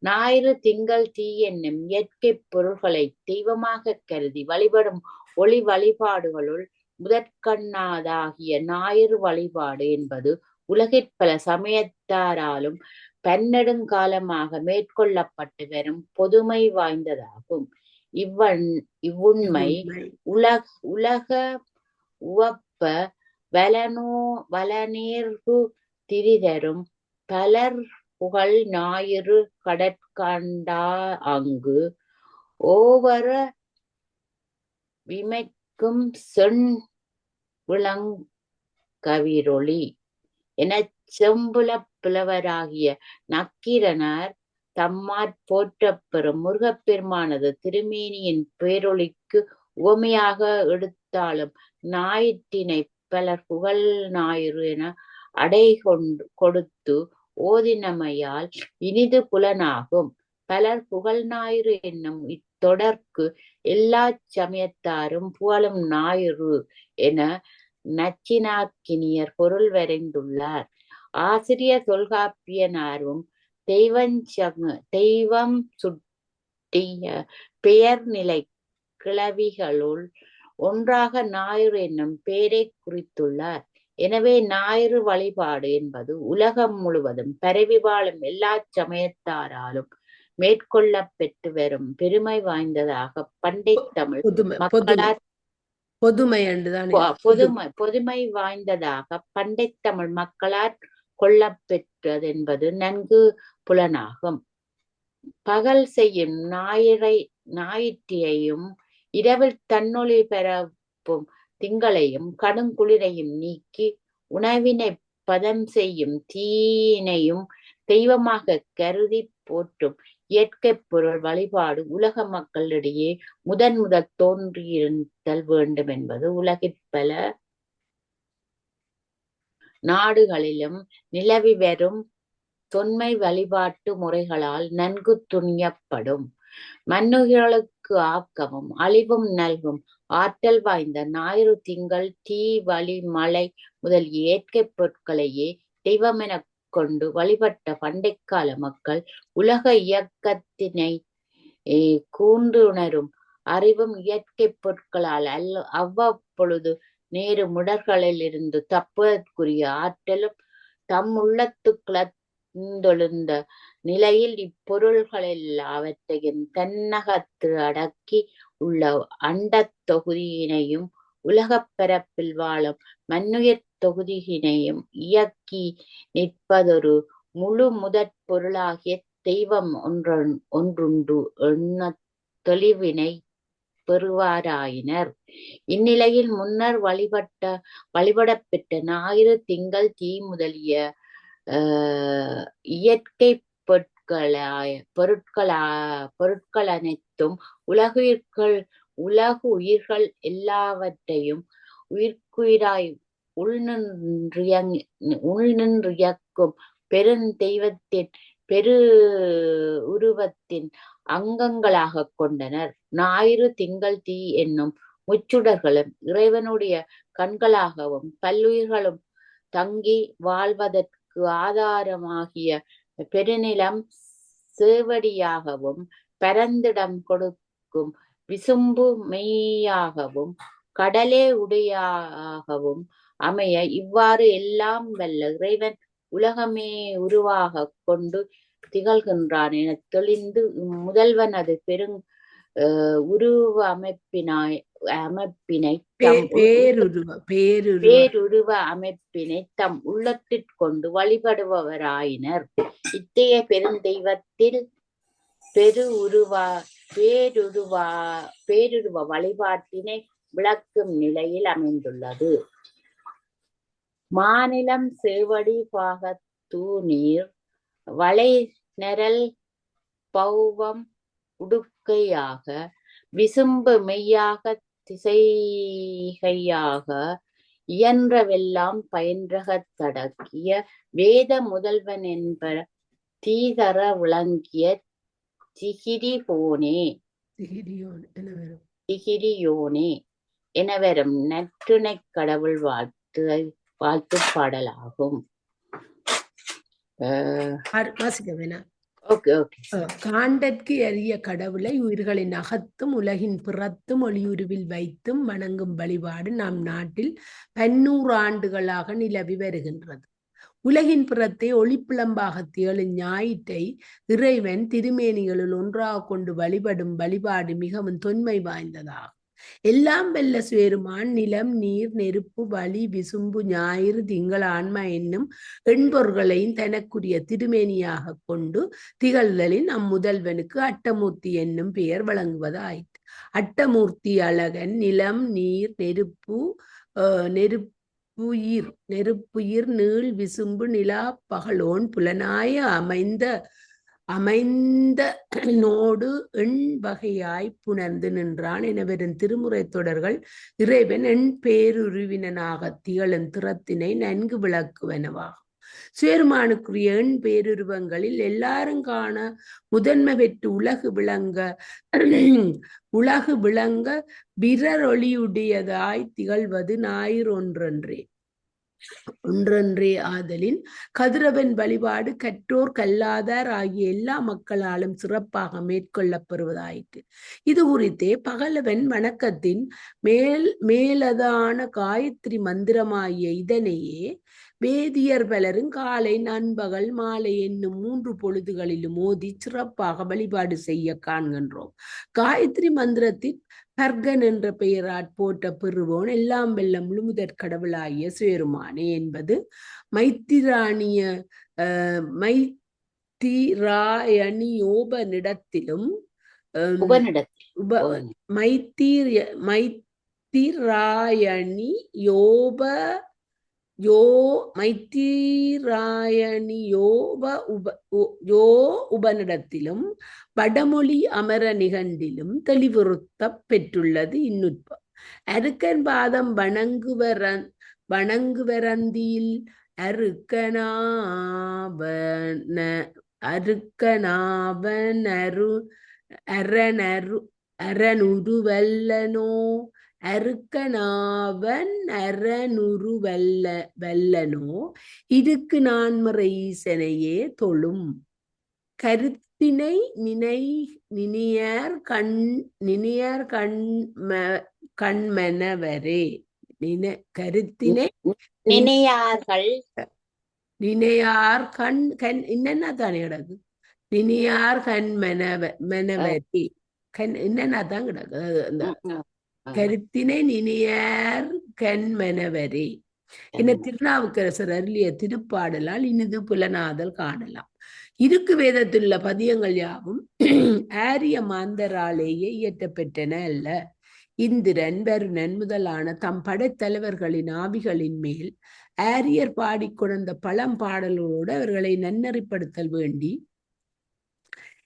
ஞாயிறு திங்கள் தீ என்னும் இயற்கை பொருள்களை தெய்வமாக கருதி வழிபடும் ஒளி வழிபாடுகளுள் முதற்கண்ணாதாகிய ஞாயிறு வழிபாடு என்பது உலகிற்பல சமயத்தாராலும் பன்னெடுங்காலமாக மேற்கொள்ளப்பட்டு வரும் பொதுமை வாய்ந்ததாகும். இவ்வுண்மை உலக உவப்ப வலநேர்வு திரிதரும் பலர் புகழ் ஞாயிறு கடற்கண்டா அங்கு ஓவர விமைக்கும் விளங்கவிரொளி எனச் செம்புலப் புலவராகிய நக்கீரனார் தம்மாற் போற்றப்பெறும் முருகப்பெருமானது திருமேனியின் பேரொளிக்கு உவமையாக எடுத்தாலும் ஞாயிற்றினை பலர் புகழ் ஞாயிறு என அடை கொடுத்து ஓதினமையால் இனிது புலனாகும். பலர் புகழ் ஞாயிறு என்னும் இத்தொடர்க்கு எல்லா சமயத்தாரும் புகழும் ஞாயிறு என நச்சினார்க்கினியர் பொருள் வரைந்துள்ளார். ஆசிரியர் தொல்காப்பியனாரும் தெய்வம் சுட்டிய பெயர்நிலை கிளவிகளுள் ஒன்றாக ஞாயிறு என்னும் பெயரை குறித்துள்ளார். எனவே ஞாயிறு வழிபாடு என்பது உலகம் முழுவதும் பரவி வாழும் எல்லா சமயத்தாராலும் மேற்கொள்ளப் பெற்று வரும் பெருமை வாய்ந்ததாக பண்டை தமிழ் மக்களால் பொதுமை வாய்ந்ததாக பண்டை தமிழ் மக்களால் கொள்ளப் பெற்றது என்பது நன்கு புலனாகும். பகல் செய்யும் ஞாயிற்றையும் இரவில் தன்னொளி பரப்பும் திங்களையும் கடுங்குளிரையும் நீக்கி உணவினை பதம் செய்யும் தீயினையும் தெய்வமாக கருதி போற்றும் இயற்கை பொருள் வழிபாடு உலக மக்களிடையே முதல் தோன்றியிருத்தல் வேண்டும் என்பது உலகிற் பல நாடுகளிலும் நிலவி வரும் தொன்மை வழிபாட்டு முறைகளால் நன்கு துணியப்படும். மண்ணுயிர்களுக்கு ஆக்கமும் அழிவும் நல்கும் ஆற்றல் வாய்ந்த ஞாயிறு திங்கள் தீ வழி மழை முதலிய இயற்கை பொருட்களையே தெய்வமென கொண்டு வழிபட்ட பண்டைக்கால மக்கள் உலக இயக்கத்தினை கூண்டுணரும் அறிவும் இயற்கை பொருட்களால் அவ்வப்பொழுது நேரு முடர்களில் இருந்து தப்புவதற்குரிய ஆற்றலும் தம் உள்ளத்து கிளந்தொழுந்த நிலையில் இப்பொருள்களில் அவற்றையும் தன்னகத்து அடக்கி உள்ள அண்டத் தொகுதியினையும் உலகப் பரப்பில் வாழும் மண்ணுயிர் தொகுதியினையும் இயக்கி நிற்பதொரு முழு முதற் பொருளாகிய தெய்வம் ஒன்றுண்டு எண்ண தெளிவினை பெறுவாராயினர். இந்நிலையில் முன்னர் வழிபடப் பெற்ற ஞாயிறு திங்கள் தீ முதலிய இயற்கை பொருட்கள் அனைத்தும் உலகு உயிர்கள் எல்லாவற்றையும் உயிர்க்குயிராய் உள்நின்றியக்கும் பெருந்தெய்வத்தின் பெரு உருவத்தின் அங்கங்களாக கொண்டனர். ஞாயிறு திங்கள் தீ என்னும் முச்சுடர்களும் இறைவனுடைய கண்களாகவும் பல்லுயிர்களும் தங்கி வாழ்வதற்கு ஆதாரமாகிய பெருநிலம் சேவடியாகவும் பரந்திடம் கொடுக்கும் விசும்பு மெய்யாகவும் கடலே உடையாகவும் அமைய இவ்வாறு எல்லாம் வல்ல இறைவன் உலகமே உருவாக கொண்டு திகழ்கின்றான் என தெளிந்து முதல்வனது பெரும் உருவ அமைப்பினை தம் உள்ளத்திற்கொண்டு வழிபடுபவராயினர். இத்தகைய பெருந்தெய்வத்தில் பேருருவ வழிபாட்டினை விளக்கும் நிலையில் அமைந்துள்ளது. மாநிலம் சேவடி பாகத்தூநீர் வளை நெரல் பௌவம் உடுக்கையாக விசும்பு மெய்யாக திசைகையாக இயன்றவெல்லாம் பயின்றகத் தடக்கிய வேத முதல்வன் என்ப தீதர விளங்கிய திகிரியோனே எனவரும் நற்றுணை கடவுள் வாழ்த்து பாடலாகும்.
காண்டற்கு அரிய கடவுளை உயிர்களின் அகத்தும் உலகின் பிறத்தும் ஒளியுருவில் வைத்தும் வணங்கும் வழிபாடு நம் நாட்டில் 500 ஆண்டுகளாக நிலவி வருகின்றது. உலகின் பிறத்தை ஒளிப்பிளம்பாக திகழும் ஞாயிற்றை இறைவன் திருமேனிகளுள் ஒன்றாக கொண்டு வழிபடும் வழிபாடு மிகவும் தொன்மை வாய்ந்ததாகும். எல்லாம் வெல்ல சுயருமான் நிலம் நீர் நெருப்பு வழி விசும்பு ஞாயிறு திங்கள் ஆன்மா என்னும் எண்பொருள்களையும் தனக்குரிய திருமேனியாக கொண்டு திகழ்தலின் அம்முதல்வனுக்கு அட்டமூர்த்தி என்னும் பெயர் வழங்குவதாயிற்று. அட்டமூர்த்தி அழகன் நிலம் நீர் நெருப்புயிர் நீள் விசும்பு நிலா பகலோன் புலனாய அமைந்த நோடு எண் வகையாய் புணர்ந்து நின்றான் எனவரும் திருமுறை தொடர்கள் இறைவன் எண் பேருருவினாக திகழும் திறத்தினை நன்கு விளக்குவனவாகும். சேருமானுக்குரிய எண் பேருருவங்களில் எல்லாரும் காண முதன்மை பெற்று உலகு விளங்க விரரொளியுடையதாய் திகழ்வது ஞாயிறு ஒன்றன்றே ஆதலின் கதிரவன் வழிபாடு கற்றோர் கல்லாதார் ஆகிய எல்லா மக்களாலும் சிறப்பாக மேற்கொள்ளப்பெறுவதாயிற்று. இது குறித்தே பகலவன் வணக்கத்தின் மேலதான காயத்ரி மந்திரமாகிய இதனையே வேதியர் பலரும் காலை நண்பகல் மாலை என்னும் 3 பொழுதுகளிலும் ஓதி சிறப்பாக வழிபாடு செய்ய காண்கின்றோம். காயத்ரி மந்திரத்தின் பர்கன் என்ற பெயராற் போற்ற பெறுவோன் எல்லாம் வெல்ல முழுமுதற் கடவுளாகிய சேருமானே என்பது மைத்திராயணியோபனிடத்திலும் உபனிடத்திலும் வடமொழி அமர நிகண்டிலும் தெளிவுறுத்தப் பெற்றுள்ளது இந்நுட்பம். அருக்கன் பாதம் வணங்குவரந்தியில் அரனுருவல்லனோ இருக்கு நான்மறை ஈசனையே தொழும் கருத்தினை நினையார் கண்மனவரே கருத்தினை நினையார் கண் என்னன்னா தானே கிடக்கு நினையார் கண்மனவரே என்னன்னா தான் கிடக்கு அந்த கருத்தினை நினையார் கண்மனவரே என்ன திருநாவுக்கரசர் அருளிய திருப்பாடலால் இனிது புலனாதல் காணலாம். இருக்கு வேதத்திலுள்ள பதியங்கள் யாவும் ஆரிய மாந்தராலேயே இயற்றப்பெற்றன அல்ல. இந்திரன் வருணன் முதலான தம் படைத்தலைவர்களின் ஆவிகளின் மேல் ஆரியர் பாடிக்கொண்ட பழம்பாடல்களோடு அவர்களை நன்னறிப்படுத்தல் வேண்டி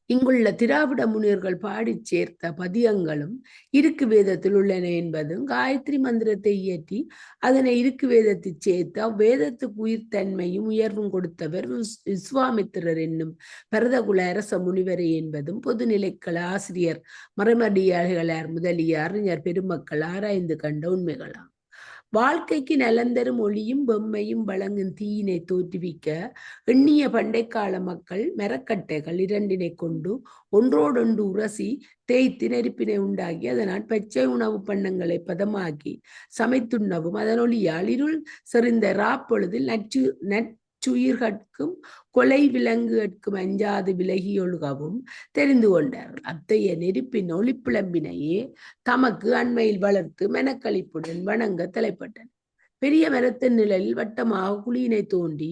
இங்குள்ள திராவிட முனிவர்கள் பாடிச் சேர்த்த பதியங்களும் இருக்கு வேதத்தில் உள்ளன என்பதும் காயத்ரி மந்திரத்தை இயற்றி அதனை இருக்கு வேதத்தில் சேர்த்து அவ்வேதத்துக்கு உயிர்த்தன்மையும் உயர்வும் கொடுத்தவர் விஸ்வாமித்திரர் என்னும் பரதகுல அரச முனிவரே என்பதும் பொதுநிலைக்கள ஆசிரியர் மறைமடியார்களார் முதலிய அறிஞர் பெருமக்கள் ஆராய்ந்து கண்ட உண்மைகளாம். வாழ்க்கைக்கு நலந்தரும் ஒளியும் வெம்மையும் வழங்கும் தீயினை தோற்றுவிக்க எண்ணிய பண்டைக்கால மக்கள் மரக்கட்டைகள் இரண்டினை கொண்டு ஒன்றோடொன்று உரசி தேய்த்து நெருப்பினை உண்டாக்கி அதனால் பச்சை உணவு பண்டங்களை பதமாக்கி சமைத்துண்ணவும் அதனொலியால் இருள் செறிந்த ராப்பொழுதில் நச்சுயிர்கட்கும் கொலை விலங்குகட்கும் அஞ்சாது விலகி ஒழுகவும் தெரிந்து கொண்டார்கள். அத்தைய நெருப்பின் ஒளிப்பிளம்பினையே தமக்கு அண்மையில் வளர்த்து மெனக்களிப்புடன் வணங்க தலைப்பட்டனர். பெரிய மரத்தின் நிழலில் வட்டமாக குழியினை தோண்டி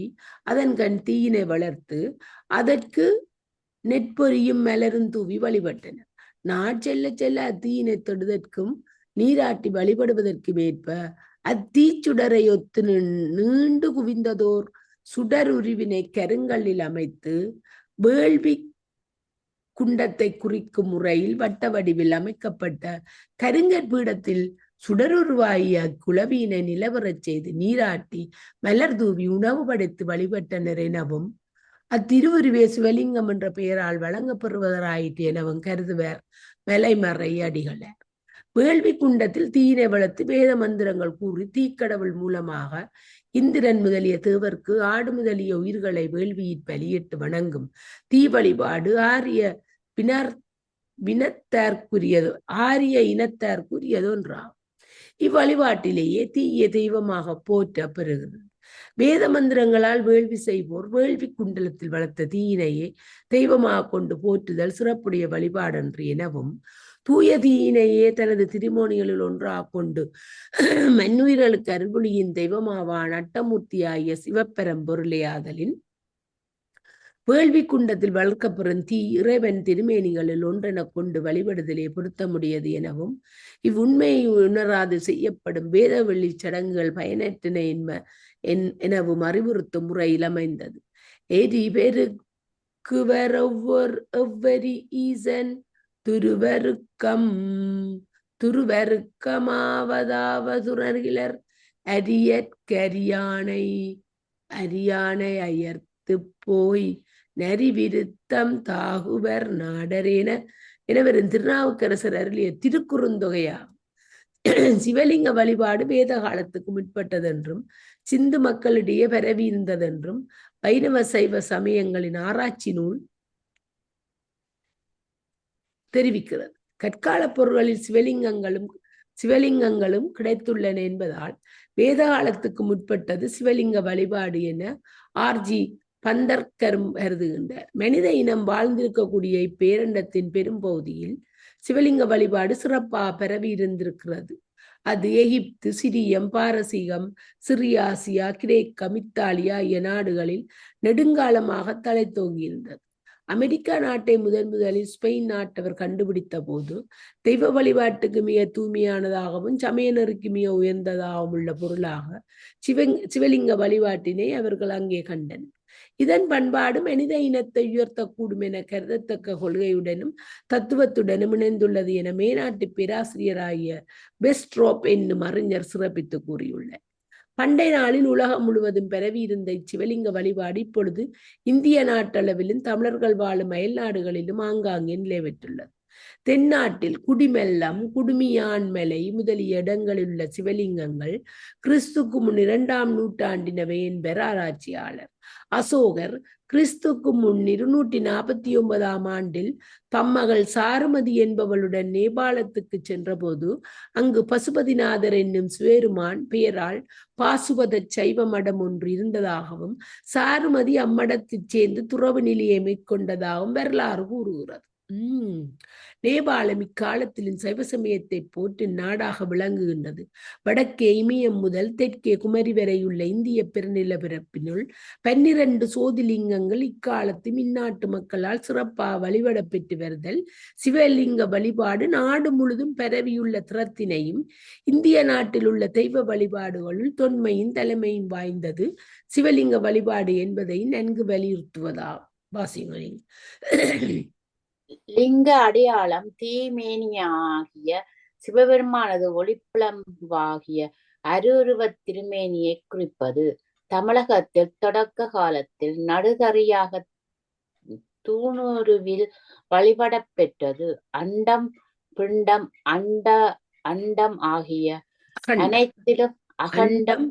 அதன் கண் தீயினை வளர்த்து அதற்கு நெற்பொரியும் மலரும் தூவி வழிபட்டனர். செல்ல செல்ல அத்தீயினை தொடுதற்கும் நீராட்டி வழிபடுவதற்கும் ஏற்ப அத்தீச்சுடரை ஒத்து நீண்டு குவிந்ததோர் சுடர் உருவினை கருங்கல்லில் அமைத்து வேள்வி குண்டத்தை குறிக்கும் முறையில் வட்ட வடிவில் அமைக்கப்பட்ட கருங்கற் பீடத்தில் சுடருருவாகிய குளவியினை நிலவரச் செய்து நீராட்டி மலர் தூவி உணவு படைத்து வழிபட்டனர் எனவும் அத்திருவுருவே சிவலிங்கம் என்ற பெயரால் வழங்கப்பெறுவதாயிற்று எனவும் கருதுவர் மலைமறை அடிகளார். வேள்வி குண்டத்தில் தீயினை வளர்த்து வேத மந்திரங்கள் கூறி தீக்கடவுள் மூலமாக இந்திரன் முதலிய தேவர்க்கு ஆடு முதலிய உயிர்களை வேள்வியில் பலியிட்டு வணங்கும் தீ வழிபாடு ஆரிய இனத்தார்க்குரியது ஒன்றாகும். இவ்வழிபாட்டிலேயே தீய தெய்வமாக போற்ற பெறுகிறது. வேத மந்திரங்களால் வேள்வி செய்வோர் வேள்வி குண்டலத்தில் வளர்த்த தீயினையே தெய்வமாக கொண்டு போற்றுதல் சிறப்புடைய வழிபாடன்று எனவும் தூய தீயினையே தனது திருமோணிகளில் ஒன்றாக கொண்டு மண்ணுயிர்களுக்கு அருள்புலியின் தெய்வமாவான் அட்டமூர்த்தியாகிய சிவப்பெரும்பொருளையாதலின் வேள்வி குண்டத்தில் வளர்க்கப்பெறும் தீ இறைவன் திருமேனிகளில் ஒன்றென கொண்டு வழிபடுதலே பொருத்தமுடையது எனவும் இவ்வுண்மையை உணராது செய்யப்படும் வேத வெள்ளி சடங்குகள் பயனற்றன எனவும் அறிவுறுத்தும் முறையில் அமைந்தது. எரி பெருக்குவர் எவ்வரி ஈசன் துருவருக்கமாவதாவதுரகிலர் அரியற்கரியானை அரியானை அயர்த்து போய் நரி விருத்தம் தாகுவர் நாடரேன என வரும் திருநாவுக்கரசர் அருளிய திருக்குறுந்தொகையா. சிவலிங்க வழிபாடு வேத காலத்துக்கு முற்பட்டதென்றும் சிந்து மக்களிடையே பரவி இருந்ததென்றும் வைணவ சைவ சமயங்களின் ஆராய்ச்சி நூல் தெரிவிக்கிறது. கற்கால பொருள்களில் சிவலிங்கங்களும் கிடைத்துள்ளன என்பதால் வேத காலத்துக்கு முற்பட்டது சிவலிங்க வழிபாடு என ஆர்ஜி பந்தர்கரும் கருதுகின்றார். மனித இனம் வாழ்ந்திருக்கக்கூடிய இப்பேரண்டத்தின் பெரும்பகுதியில் சிவலிங்க வழிபாடு சிறப்பாக பரவி இருந்திருக்கிறது. அது எகிப்து, சிரியம், பாரசீகம், சிறியாசியா, கிரேக்கம், இத்தாலியா ஆகிய நாடுகளில் நெடுங்காலமாக தழைத்தோங்கியிருந்தது. அமெரிக்கா நாட்டை முதலில் ஸ்பெயின் நாட்டவர் கண்டுபிடித்த போது தெய்வ வழிபாட்டுக்கு மிக தூய்மையானதாகவும் சமய நெறிக்கு மிக உயர்ந்ததாகவும் உள்ள பொருளாக சிவலிங்க வழிபாட்டினை அவர்கள் அங்கே கண்டனர். இதன் பண்பாடு மனித இனத்தை உயர்த்தக்கூடும் என கருதத்தக்க கொள்கையுடனும் தத்துவத்துடனும் இணைந்துள்ளது என மேனாட்டு பேராசிரியராகிய பெஸ்ட்ரோப் என்னும் அறிஞர் சிறப்பித்து கூறியுள்ளார். பண்டை நாளில் உலகம் முழுவதும் பரவி இருந்த இச்சிவலிங்க வழிபாடு இப்பொழுது இந்திய நாட்டளவிலும் தமிழர்கள் வாழும் அயல் நாடுகளிலும் ஆங்காங்கே நிலை பெற்றுள்ளது. தென்னாட்டில் குடிமெல்லம், குடுமியான்மலை முதலிய இடங்களில் உள்ள சிவலிங்கங்கள் கிறிஸ்துக்கு முன் 2ஆம் நூற்றாண்டினவை என்பர் ஆராய்ச்சியாளர். அசோகர் கிறிஸ்துக்கு முன் 249ஆம் ஆண்டில் தம்மகள் சாருமதி என்பவளுடன் நேபாளத்துக்கு சென்றபோது அங்கு பசுபதிநாதர் என்னும் சிவேருமான் பெயரால் பாசுபத சைவ மடம் ஒன்று இருந்ததாகவும் சாருமதி அம்மடத்தைச் சேர்ந்து துறவு நிலையை மேற்கொண்டதாகவும் வரலாறு கூறுகிறது. நேபாளம் இக்காலத்திலும் சைவ சமயத்தை போற்றும் நாடாக விளங்குகின்றது. வடக்கே இமயம் முதல் தெற்கே குமரி வரையுள்ள இந்திய பெருநிலப்பரப்பினுள் 12 சோதிலிங்கங்கள் இக்காலத்தும் இந்நாட்டு மக்களால் சிறப்பாக வழிபட பெற்று வருதல் சிவலிங்க வழிபாடு நாடு முழுதும் பரவியுள்ள திறத்தினையும் இந்திய நாட்டில் உள்ள தெய்வ வழிபாடுகளுள் தொன்மையும் தலைமையும் வாய்ந்தது சிவலிங்க வழிபாடு என்பதை நன்கு வலியுறுத்துவதா. வாசிங்களின்
லிங்க அடையாளம் தீமேனியாகிய சிவபெருமானது ஒளிப்பிளம்பாகிய அருவுருவத் திருமேனியை குறிப்பது. தமிழகத்தில் தொடக்க காலத்தில் நடுதறியாக தூணுருவில் வழிபடப் பெற்றது. அண்டம், பிண்டம், அண்டம் ஆகிய அனைத்திலும் அகண்டம்,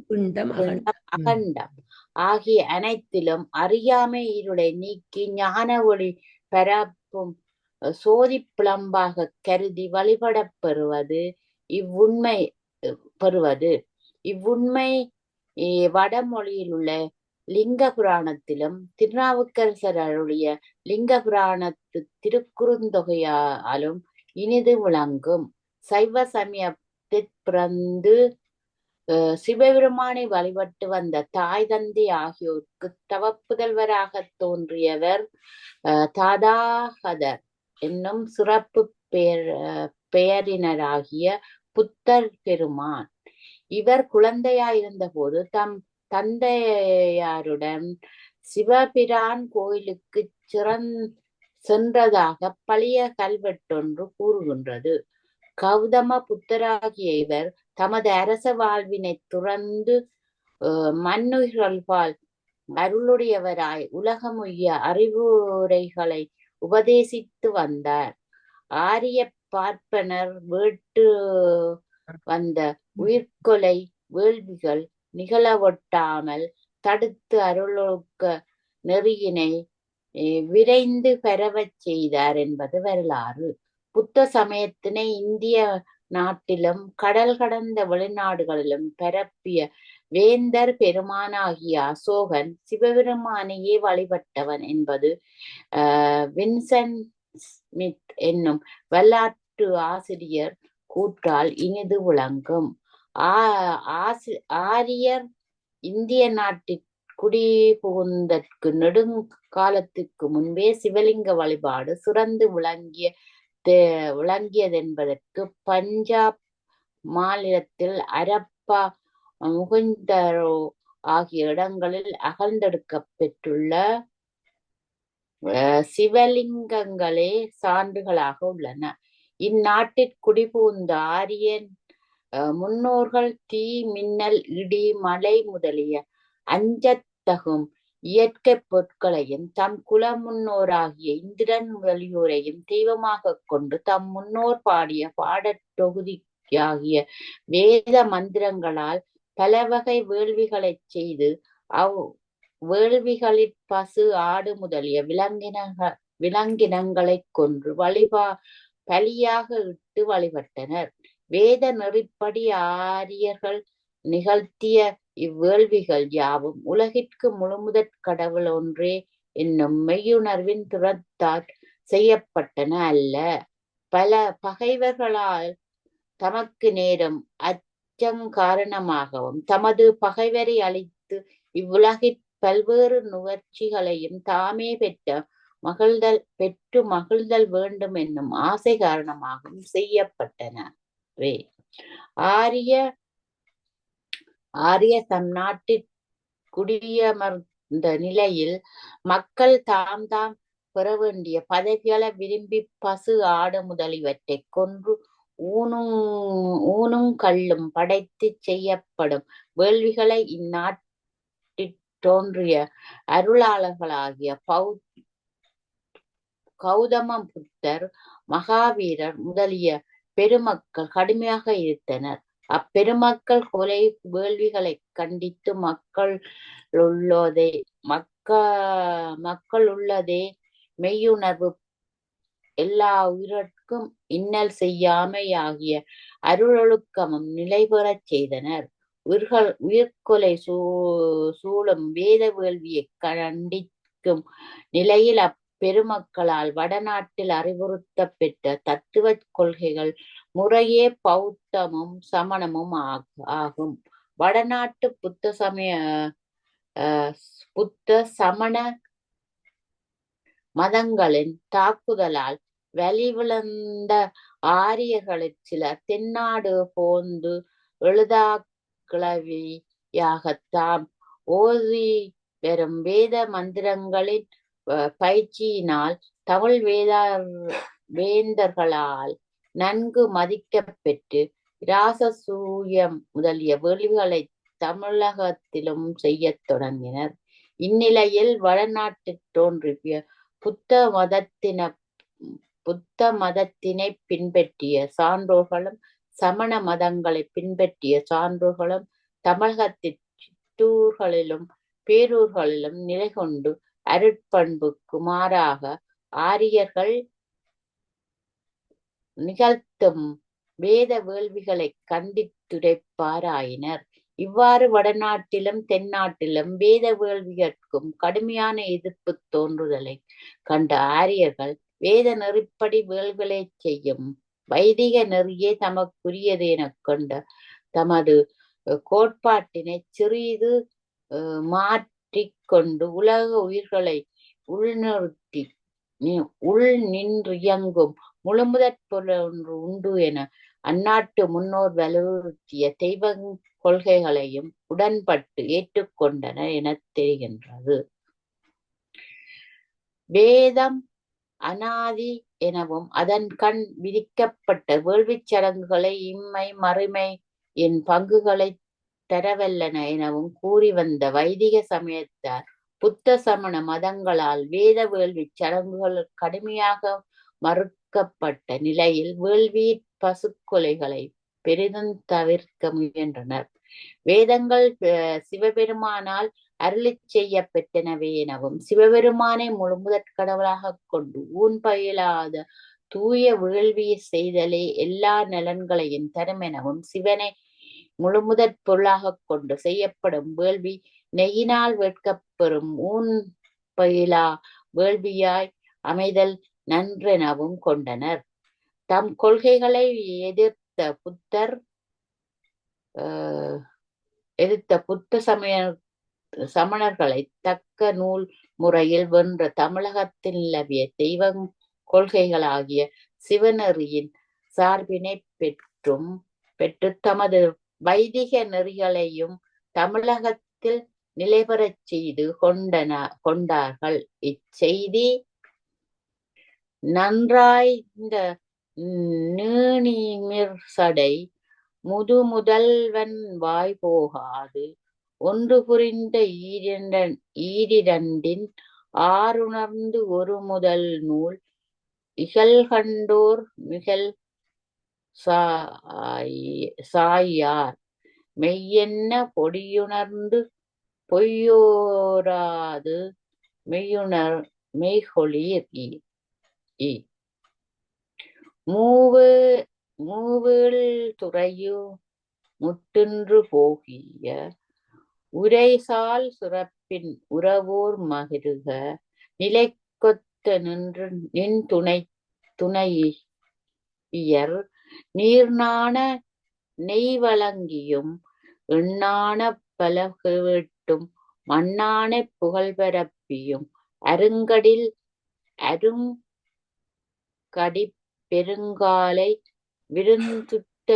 அகண்டம் ஆகிய அனைத்திலும் அறியாமை இருளை நீக்கி ஞான ஒளி பரப்பும் சோதி பிளம்பாக கருதி வழிபடப் பெறுவது இவ்வுண்மை வடமொழியில் உள்ள லிங்க புராணத்திலும் திருநாவுக்கரசர் அருளிய லிங்க புராணத்து திருக்குறுந்தொகையாலும் இனிது விளங்கும். சைவ சமயத்தில் பிறந்து சிவபெருமானை வழிபட்டு வந்த தாய் தந்தை ஆகியோருக்கு தவப்புதல்வராக தோன்றியவர் தாதாகதர் என்னும் சிறப்பு பெயரினராகிய புத்தர் பெருமான். இவர் குழந்தையாயிருந்த போது தம் தந்தையாருடன் சிவபிரான் கோயிலுக்கு சென்றதாக பழைய கல்வெட்டொன்று கூறுகின்றது. கௌதம புத்தராகிய இவர் தமது அரச வாழ்வினை துறந்து மன்னுயிர்கள்பால் அருளுடையவராய் உலகமுய்ய அறிவுரைகளை உபதேசித்து வந்தார். ஆரிய பார்ப்பனர் வேட்டு வந்த உயிர்கொலை வேள்விகள் நிகழவொட்டாமல் தடுத்து அருளொழுக்க நெறியினை விரைந்து பரவச் செய்தார் என்பது வரலாறு. புத்த சமயத்தினை இந்திய நாட்டிலும் கடல் கடந்த வெளிநாடுகளிலும் பரப்பிய வேந்தர் பெருமானாகிய அசோகன் சிவபெருமானையே வழிபட்டவன் என்பது வின்சென்ட் ஸ்மித் என்னும் வரலாற்று ஆசிரியர் கூற்றால் இனிது விளங்கும். ஆரியர் இந்திய நாட்டில் குடிபுகுந்தற்கு நெடுங்காலத்துக்கு முன்பே சிவலிங்க வழிபாடு சிறந்து விளங்கியதென்பதற்கு பஞ்சாப் மாநிலத்தில் அரப்பா, முகுந்தரோ ஆகிய இடங்களில் அகழ்ந்தெடுக்கப் பெற்றுள்ள சிவலிங்கங்களே சான்றுகளாக உள்ளன. இந்நாட்டிற் குடிபுகுந்த ஆரியன் முன்னோர்கள் தீ, மின்னல், இடி, மழை முதலிய அஞ்சத் வியத்தகும் இயற்கை பொருட்களையும் தம் குல முன்னோராகிய இந்திரன் முதலியோரையும் தெய்வமாகக் கொண்டு தம் முன்னோர் பாடிய பாடற் தொகுதியாகிய வேத மந்திரங்களால் பல வகை வேள்விகளைச் செய்து அவ் வேள்விகளிற் பசு ஆடு முதலிய விலங்கினங்களைக் கொன்று பலியாக இட்டு வழிபட்டனர். வேத நெறிப்படி ஆரியர்கள் நிகழ்த்திய இவ்வேள்விகள் யாவும் உலகிற்கு முழுமுதற் கடவுள் ஒன்றே என்னும் மெய்யுணர்வின் திறத்தாற் செய்யப்பட்டன அல்ல. பல பகைவர்களால் தமக்கு நேரும் அச்சங்காரணமாகவும் தமது பகைவரை அழித்து இவ்வுலகிற் பல்வேறு நுகர்ச்சிகளையும் தாமே பெற்று மகிழ்தல் வேண்டும் என்னும் ஆசை காரணமாகவும் செய்யப்பட்டனவே. ஆரிய தம் நாட்டிற் குடியமர்ந்த நிலையில் மக்கள் தாம் பெற வேண்டிய பதவிகளை விரும்பி பசு ஆடு முதலியவற்றைக் கொன்று ஊனும் கள்ளும் படைத்து செய்யப்படும் வேள்விகளை இந்நாட்டிற் தோன்றிய அருளாளர்களாகிய கௌதம புத்தர், மகாவீரர் முதலிய பெருமக்கள் கடுமையாக இருந்தனர். அப்பெருமக்கள் கொலை வேள்விகளைக் கண்டித்து மக்களுள்ளதே மெய்யுணர்வு எல்லா உயிர்க்கும் இன்னல் செய்யாமை ஆகிய அருளொழுக்கமும் நிலைபெறச் செய்தனர். உயிர்கொலை சூழும் வேத வேள்வியைக் கண்டிக்கும் நிலையில் அப்பெருமக்களால் வடநாட்டில் அறிவுறுத்தப் பெற்ற தத்துவக் கொள்கைகள் முறையே பௌத்தமும் சமணமும் ஆகும். வடநாட்டு புத்த சமண மதங்களின் தாக்குதலால் வலிவிழந்த ஆரியர்களிற் சிலர் தென்னாடு போந்து எழுதாக்கிழவியாகத்தாம் ஓதி வரும் வேத மந்திரங்களின் பயிற்சியினால் தமிழ் வேந்தர்களால் நன்கு மதிக்கப் பெற்று இராசசூயம் முதலிய வேள்விகளைத் தமிழகத்திலும் செய்யத் தொடங்கினர். இந்நிலையில் வடநாட்டிற் தோன்றிய புத்த மதத்தினைப் பின்பற்றிய சான்றோர்களும் சமண மதங்களைப் பின்பற்றிய சான்றோர்களும் தமிழகத்திற் சிற்றூர்களிலும் பேரூர்களிலும் நிலை கொண்டு அருட்பண்புக்கு மாறாக ஆரியர்கள் நிகழ்த்தும் வேத வேள்விகளைக் கண்டித்துரைப்பாராயினர். இவ்வாறு வடநாட்டிலும் தென்னாட்டிலும் வேத வேள்விகட்கும் கடுமையான எதிர்ப்பு தோன்றுதலைக் கண்ட ஆரியர்கள் வேத நெறிப்படி வேள்விகளைச் செய்யும் வைதிக நெறியே தமக்குரியது எனக் கொண்ட தமது கோட்பாட்டினைச் சிறிது மாற்றிக் கொண்டு உலக உயிர்களை உள் நின்றியங்கும் முழுமுதற் பொருள் ஒன்று உண்டு என அந்நாட்டு முன்னோர் வலியுறுத்திய தெய்வ கொள்கைகளையும் உடன்பட்டு ஏற்றுக்கொண்டனர் எனத் தெரிகின்றது. வேதம் அனாதி எனவும் அதன் கண் விதிக்கப்பட்ட வேள்விச் சடங்குகளை இம்மை மறுமை என் பங்குகளைத் தரவல்லன எனவும் கூறி வந்த வைதிக சமயத்தார் புத்த சமண மதங்களால் வேத வேள்விச் சடங்குகள் கடுமையாக மறுக்கப்பட்ட நிலையில் வேள்வியிற் பசுக்கொலைகளை பெரிதும் தவிர்க்க முயன்றனர். வேதங்கள் சிவபெருமானால் அருளிச் செய்ய பெற்றனவே எனவும் சிவபெருமானை முழுமுதற் கடவுளாகக் கொண்டு ஊன் பயிலாத தூய வேள்வியை செய்தலே எல்லா நலன்களையும் தரும் எனவும் சிவனை முழுமுதற் பொருளாகக் கொண்டு செய்யப்படும் வேள்வி நெய்யினால் வேட்கப்பெறும் ஊன் பயிலா வேள்வியாய் அமைதல் நன்றெனவும் கொண்டனர். தம் கொள்கைகளை எதிர்த்த புத்த சமணர்களை தக்க நூல் முறையில் வென்ற தமிழகத்தில் நிலவிய தெய்வ கொள்கைகளாகிய சிவநெறியின் சார்பினை பெற்று தமது வைதிக நெறிகளையும் தமிழகத்தில் நிலைபெறச் செய்து கொண்டார்கள். இச்செய்தி நன்றாய்ந்த நீணிமிர் சடை முதுமுதல்வன் வாய் போகாது ஒன்று புரிந்த ஈரிரண்டின் ஆறுணர்ந்து ஒரு முதல் நூல் இகழ்கண்டோர் மிகல் சாயார் மெய்யென்ன பொடியுணர்ந்து பொய்யோராது மெய்கொளீர் மூவேள் துறையு முட்டின்று போகிய உரைசால் சுரப்பின் உறவோர் மகிழ்க நிலைக்கொத்த நின் துணையியர் நீர்நாண நெய்வழங்கியும் எண்ணான பலகேட்டும் மண்ணானைப் புகழ்பரப்பியும் அருங்கடிப் பெருங்காலை விருந்துட்ட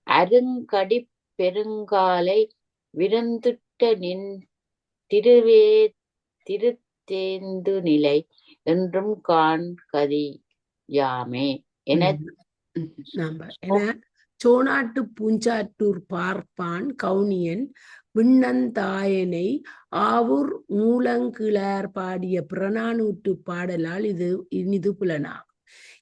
அருங்கடிப் பெருங்காலை விருந்துட்ட நின் திருத்தேந்து நிலை என்றும் காண்கதி யாமே என
சோனாட்டு பூஞ்சாற்றூர் பார்ப்பான் கவுனியன் விண்ணந்தாயனை ஆவூர் மூலங்கிழார் பாடிய புறநானூற்று பாடலால் இனிது புலனாகும்.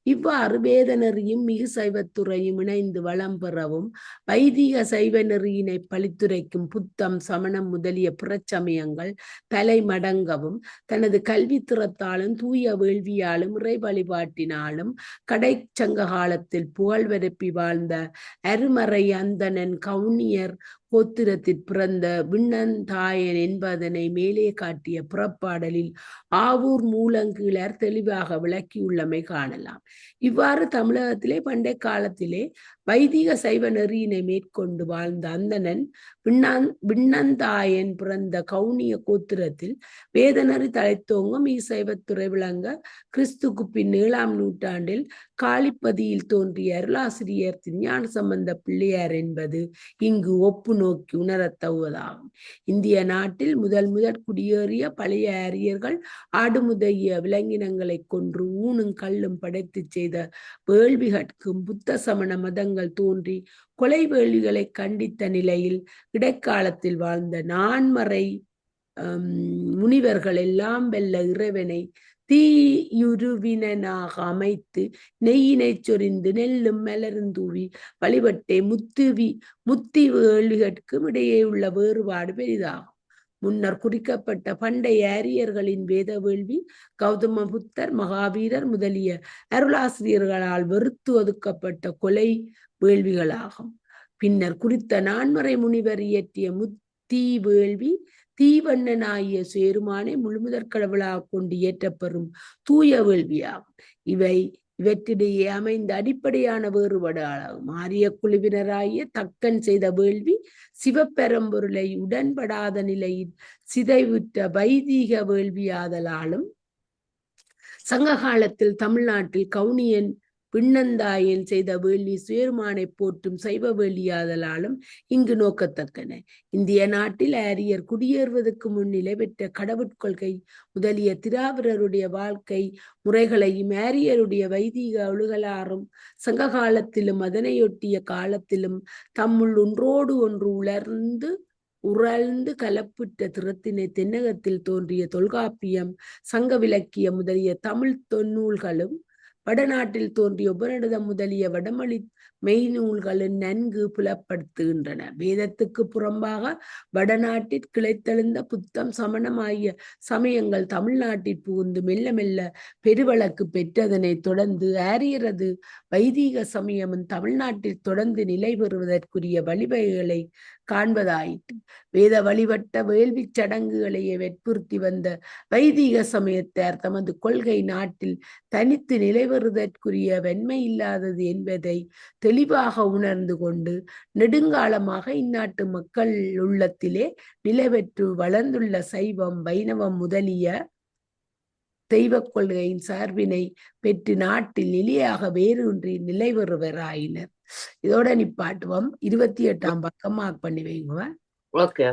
இவ்வாறு வேத நெறியும் மிகு சைவத்துறையும் இணைந்து வளம் பெறவும் வைதிக சைவ நெறியினை பழித்துரைக்கும் புத்தம் சமணம் முதலிய புறச்சமயங்கள் தலை மடங்கவும் தனது கல்வி திறத்தாலும் தூய வேள்வியாலும் இறை வழிபாட்டினாலும் கடைச்சங்க காலத்தில் புகழ்வரப்பி வாழ்ந்த அருமறை அந்தணன் கவுனியர் கோத்திரத்தில் பிறந்த விண்ணந்தாயன் என்பதனை மேலே காட்டிய புறப்பாடலில் ஆவூர் மூலங்கிழார் தெளிவாக விளக்கியுள்ளமை காணலாம். இவ்வாறு தமிழகத்திலே பண்டை காலத்திலே வைதிக சைவ நெறியினை மேற்கொண்டு வாழ்ந்த அந்தணன் விண்ணந்தாயன் பிறந்த கவுனிய கோத்திரத்தில் வேதநெறி தலைத்தோங்கும் சைவத்துறை விளங்க கிறிஸ்துக்கு பின் 7ஆம் நூற்றாண்டில் காளிப்பதியில் தோன்றிய அருளாசிரியர் திருஞான சம்பந்த பிள்ளையார் என்பது இங்கு ஒப்பு நோக்கி உணரத்தவுவதாகும். இந்திய நாட்டில் முதல் குடியேறிய பழைய ஆரியர்கள் ஆடுமுதைய விலங்கினங்களை கொன்று ஊனும் கல்லும் படைத்து செய்த வேள்விகட்கும் புத்த சமண மதங்கள் தோன்றி கொலை வேள்விகளை கண்டித்த நிலையில் இடைக்காலத்தில் வாழ்ந்த நான்மறை முனிவர்கள் எல்லாம் வெல்ல இறைவனை தீயுருவினாக அமைத்து நெய்யினை சொரிந்து நெல்லும் மலர்ந்தூவி வழிபட்டே முத்தி வேள்விகட்கும் இடையே உள்ள வேறுபாடு பெரிதாகும். முன்னர் குறிக்கப்பட்ட பண்டைய ஆரியர்களின் வேத வேள்வி கௌதம புத்தர் மகாவீரர் முதலிய அருளாசிரியர்களால் வெறுத்து ஒதுக்கப்பட்ட கொலை வேள்விகளாகும். பின்னர் குறித்த நான்மறை முனிவர் இயற்றிய முத்தி வேள்வி தீவண்ணனாகிய சேருமானை முழுமுதற் கடவுளாக கொண்டு இயற்றப்பெறும் தூய வேள்வியாகும். இவற்றிடையே அமைந்த அடிப்படையான வேறுபாடாகும். ஆரிய குழுவினராகிய தக்கன் செய்த வேள்வி சிவபெரும்பொருளை உடன்படாத நிலையில் சிதைவுற்ற வைதீக வேள்வியாதலாலும் சங்க காலத்தில் தமிழ்நாட்டில் கவுனியன் விண்ணந்தாயன் செய்த வேள்வி சேருமானை போற்றும் சைவ வேள்வியாதலாலும் இங்கு நோக்கத்தக்கன. இந்திய நாட்டில் ஆரியர் குடியேறுவதற்கு முன்னிலை பெற்ற கடவுட்கொள்கை முதலிய திராவிடருடைய வாழ்க்கை முறைகளையும் ஆரியருடைய வைதீக ஒழுகலாறும் சங்க காலத்திலும் அதனையொட்டிய காலத்திலும் தம்முள் ஒன்றோடு ஒன்று உறழ்ந்து கலப்புற்ற திறத்தினை தென்னகத்தில் தோன்றிய தொல்காப்பியம் சங்க விலக்கியம் முதலிய தமிழ் தொன்னூல்களும் வடநாட்டில் தோன்றிய உபநிடதம் முதலிய வடமொழி மெய்நூல்களின் நன்கு புலப்படுத்துகின்றன. வேதத்துக்கு புறம்பாக வடநாட்டில் கிளைத்தெழுந்த புத்தம் சமணம் ஆகிய சமயங்கள் தமிழ்நாட்டில் புகுந்து மெல்ல மெல்ல பெருவழக்கு பெற்றதனை தொடர்ந்து ஆரியரது வைதீக சமயமும் தமிழ்நாட்டில் தொடர்ந்து நிலை பெறுவதற்குரிய வழிவகைகளை காண்பதாயிற்று. வேத வழிபட்ட வேள்வி சடங்குகளையே வற்புறுத்தி வந்த வைதீக சமயத்தார் தமது கொள்கை நாட்டில் தனித்து நிலை பெறுவதற்குரிய வெண்மை இல்லாதது என்பதை தெளிவாக உணர்ந்து கொண்டு நெடுங்காலமாக இந்நாட்டு மக்கள் உள்ளத்திலே நிலை பெற்று வளர்ந்துள்ள சைவம் வைணவம் முதலிய தெய்வ கொள்கையின் சார்பினை பெற்று நாட்டில் நிலையாக வேரூன்றி நிலை பெறுவராயினர். இதோட நிப்பாட்டுவோம். 28ஆம் பக்கம் மார்க் பண்ணி வைங்க.
ஓகே.